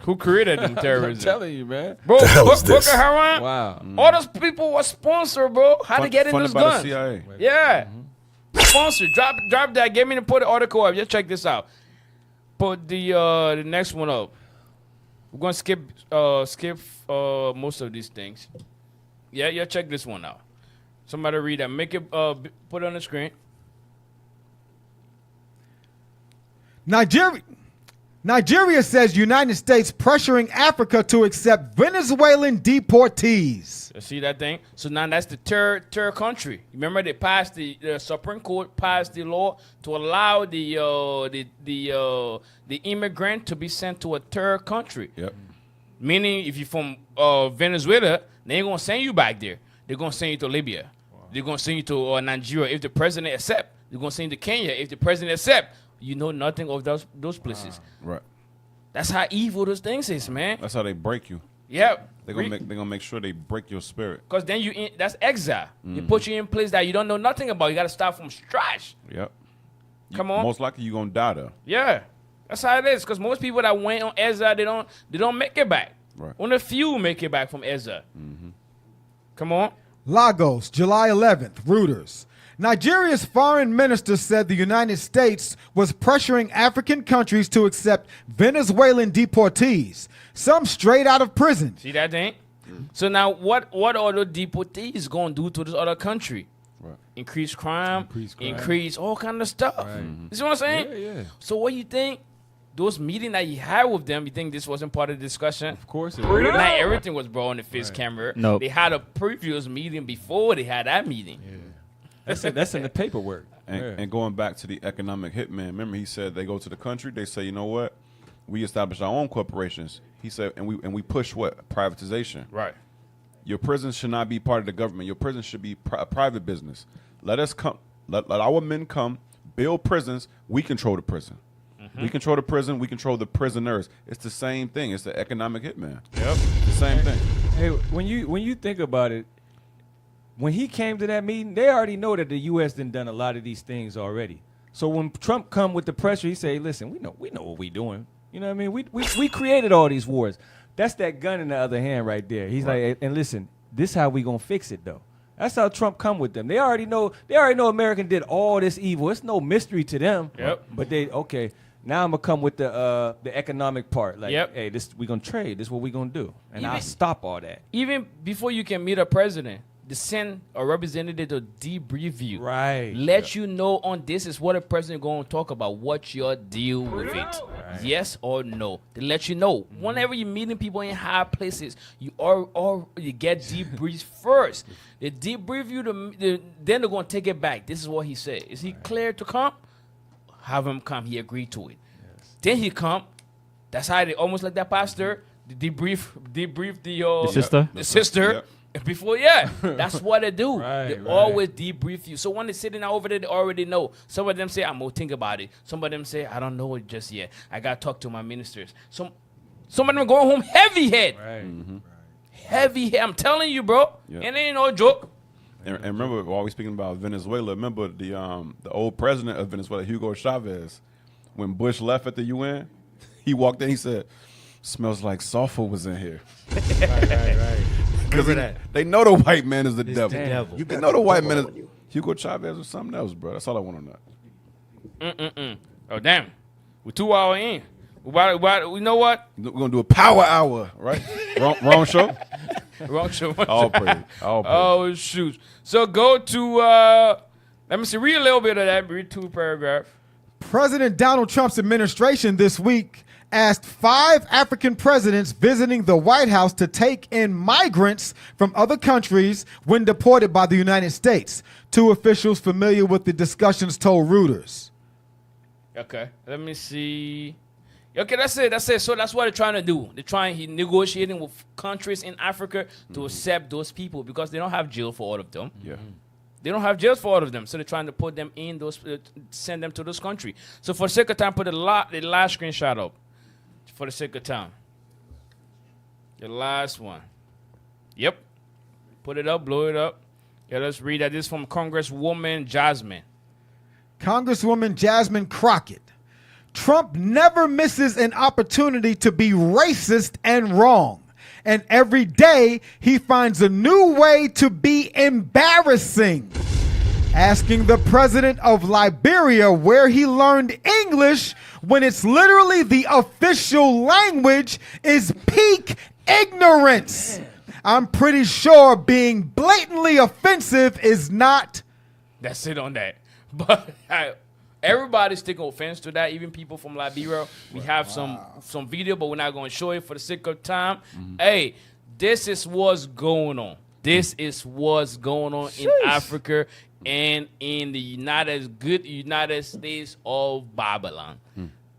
Who created them I'm terrorism? telling you, man. Bro, The hell is Boko this? Haram. Wow. All those people were sponsored, bro. How they get in Funded those by the guns? CIA. Yeah. Sponsored. Drop that. Get me to put the article up. Just check this out. Put the next one up. We're gonna skip most of these things. Yeah, check this one out. Somebody read that. Make it put it on the screen. Nigeria says United States pressuring Africa to accept Venezuelan deportees. You see that thing? So now that's the third country. Remember they passed the Supreme Court passed the law to allow the immigrant to be sent to a third country. Yep. Meaning if you're from Venezuela, they ain't gonna send you back there. They're gonna send you to Libya. They're gonna send you to Nigeria if the president accept. They're gonna send you to Kenya if the president accept. You know nothing of those places. Right. That's how evil those things is, man. That's how they break you. Yeah. They're gonna make sure they break your spirit. Because then that's exile. They put you in place that you don't know nothing about. You got to start from scratch. Yep. Come on. Most likely you're gonna die there. Yeah. That's how it is. Because most people that went on exile, they don't make it back. Right. Only a few make it back from exile. Come on. Lagos, July 11th, Reuters. Nigeria's foreign minister said the United States was pressuring African countries to accept Venezuelan deportees, some straight out of prison. See that thing? So now what are the deportees going to do to this other country? Right. Increase crime, increase all kind of stuff. You see what I'm saying? Yeah. So what you think? Those meetings that you had with them, you think this wasn't part of the discussion? Of course it Not was. everything was brought on the face camera. Nope. They had a previous meeting before they had that meeting. That's in the paperwork. And going back to the economic hitman, remember he said they go to the country, they say, you know what? We establish our own corporations. He said, and we push what? Privatization. Right. Your prison should not be part of the government. Your prison should be a private business. Let us come. Let our men come, build prisons. We control the prison. We control the prison. We control the prisoners. It's the same thing. It's the economic hitman. Yep. The same thing. Hey, when you think about it, when he came to that meeting, they already know that the U.S. done a lot of these things already. So when Trump come with the pressure, he say, "Listen, we know what we doing. You know what I mean? We created all these wars. That's that gun in the other hand right there. He's like, and listen, this how we gonna fix it though. That's how Trump come with them. They already know America did all this evil. It's no mystery to them. Yep. But okay. Now I'm gonna come with the economic part. Like, Yep. hey, we gonna trade. This is what we gonna do, and I'll stop all that. Even before you can meet a president, they send a representative to debrief you. Right. Let you know on this is what a president going to talk about. What's your deal with it? Right. Yes or no? They let you know. Whenever you're meeting people in high places, you get debriefed first. They debrief you, then they're going to take it back. This is what he said. Is he clear to come? Have him come. He agreed to it. Yes. Then he come. That's how they almost like that pastor. They debrief the sister. Yep. Before, that's what they do. They always debrief you. So when they're sitting out over there, they already know. Some of them say, I'm going to think about it. Some of them say, I don't know it just yet. I got to talk to my ministers. Some of them are going home heavy head. Right. Heavy head. I'm telling you, bro. Yep. And it ain't no joke. And remember, while we're speaking about Venezuela, remember the old president of Venezuela, Hugo Chavez, when Bush left at the UN, he walked in, he said, smells like sulfur was in here. Right. Because they know the white man is the devil. The devil. They know the white man is Hugo Chavez or something else, bro. That's all I want to know. Oh, damn. We're 2 hours in. We know what? We're going to do a power hour, right? wrong show? Wrong show. All praise. Oh, shoot. So go to, let me see, read a little bit of that. Read 2 paragraphs. President Donald Trump's administration this week asked 5 African presidents visiting the White House to take in migrants from other countries when deported by the United States. 2 officials familiar with the discussions told Reuters. Okay, let me see. Okay, that's it. So that's what they're trying to do. He's negotiating with countries in Africa to accept those people because they don't have jail for all of them. Yeah. They don't have jails for all of them, so they're trying to put them in those, send them to those countries. So for the sake of time, put the last screenshot up. for the sake of time. The last one. Yep. Put it up, blow it up. Yeah, let's read that. This is from Congresswoman Jasmine. Congresswoman Jasmine Crockett. Trump never misses an opportunity to be racist and wrong. And every day he finds a new way to be embarrassing. Asking the president of Liberia where he learned English when it's literally the official language is peak ignorance. I'm pretty sure being blatantly offensive is not. That's it on that. But everybody's taking offense to that. Even people from Liberia. We have some video, but we're not going to show it for the sake of time. Hey, this is what's going on. This is what's going on in Africa and in the United States of Babylon.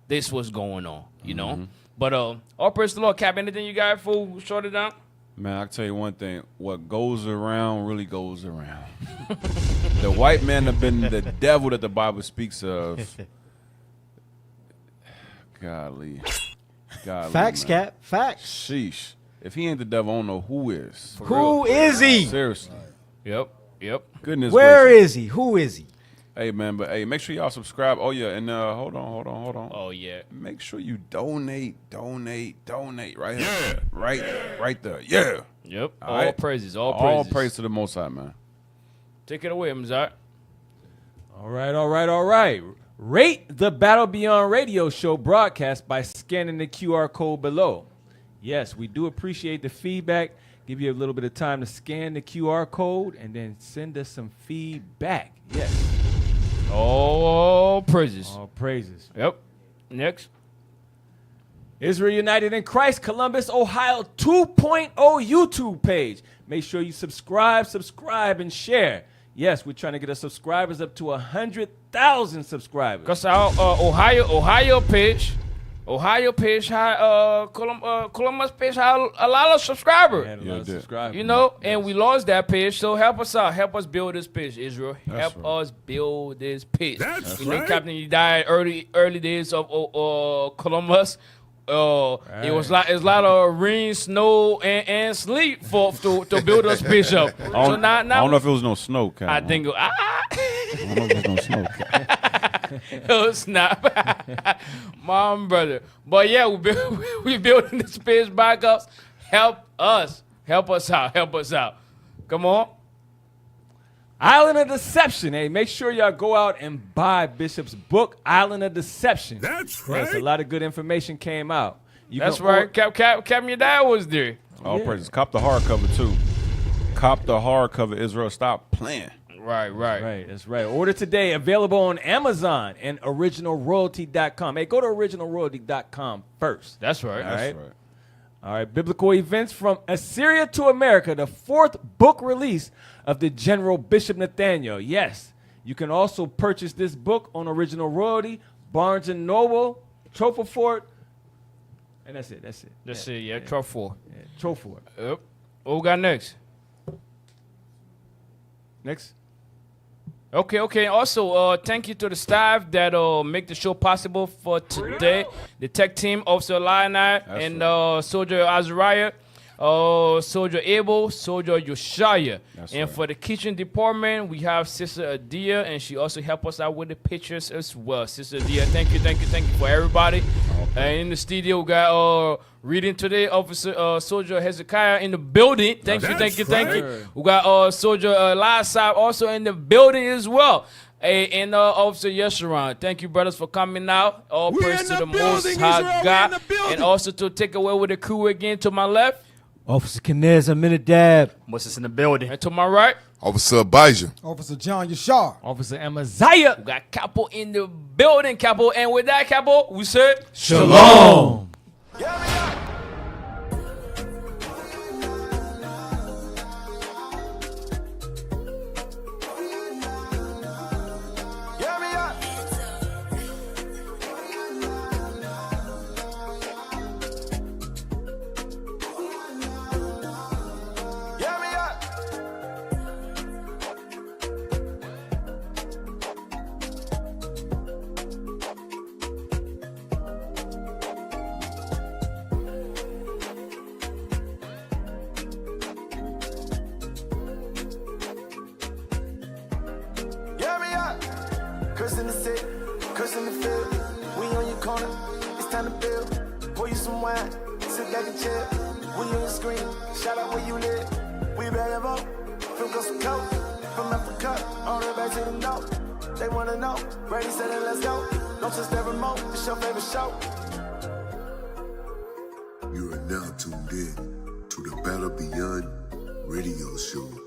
This was going on, you know. But all praise to the Lord. Cap, anything you got before we shut it down? Man, I'll tell you one thing. What goes around really goes around. The white man have been the devil that the Bible speaks of. Golly. Facts, man. Cap. Facts. Sheesh. If he ain't the devil, I don't know who is. Who is he? Seriously. Yep. Goodness Where gracious. is he? Who is he? Hey, man, but hey, make sure y'all subscribe. Oh, yeah, and hold on. Oh, yeah. Make sure you donate right here. Right there. Yeah. Yep. All All right? praises. All praise to the Most High, man. Take it away, Mzar. All right. Rate the Battle Beyond Radio Show broadcast by scanning the QR code below. Yes, we do appreciate the feedback. Give you a little bit of time to scan the QR code and then send us some feedback. Yes. All praises. All praises. Yep. Next. Israel United in Christ, Columbus, Ohio 2.0 YouTube page. Make sure you subscribe, and share. Yes, we're trying to get our subscribers up to 100,000 subscribers. Because our Ohio page, Columbus page had a lot of subscribers. You know, and we lost that page. So help us out. Help us build this page, Israel. Help us build this page. That's you know, right. Captain, you died early days of Columbus. It was like it's a lot of rain, snow, and sleep to build us page up. I don't know if it was no snow, Cal. I think I don't know if it was no snow, Cal. Oh snap, mom, brother. But yeah, we building this page back up. Help us out. Come on. Island of Deception. Hey, make sure y'all go out and buy Bishop's book, Island of Deception. That's Yes, a lot of good information came out. That's right. Captain, your dad was there. All praises. Cop the hardcover too. Cop the hardcover. Israel, stop playing. Right. That's right. Order today. Available on Amazon and originalroyalty.com. Hey, go to originalroyalty.com first. That's right. All right. Biblical Events from Assyria to America, the 4th book release of the General Bishop Nathaniel. Yes, you can also purchase this book on Original Royalty, Barnes & Noble, Trophy, and that's it. That's it, yeah. Trophy. Trophy. Yep. What we got next? Okay. Also, thank you to the staff that make the show possible for today. The tech team, Officer Lionel and Soldier Azariah, Soldier Abel, Soldier Yoshaya. And for the kitchen department, we have Sister Adia, and she also helped us out with the pictures as well. Sister Adia, thank you for everybody. And in the studio, we got reading today, Officer Soldier Hezekiah in the building. Thank you. We got Soldier Lasab also in the building as well. And Officer Yesharon, thank you, brothers, for coming out. All praise to the Most High God. And also to take away with the crew again to my left. Officer Kinez Aminadab. Moses in the building. And to my right. Officer Abijah. Officer John Yashar. Officer Amaziah. We got Capo in the building, Capo. And with that, Capo, we said Shalom. Cursing the sick, cursing the field. We on your corner, it's time to build. Pour you some wine, sit back and chill. We on your screen, shout out where you live. We ready to vote, from Coast to Coast. From Africa, all the way back to the north. They wanna know, Brady said it, let's go. Don't touch that remote, it's your favorite show. You are now tuned in to the Battle Beyond radio show.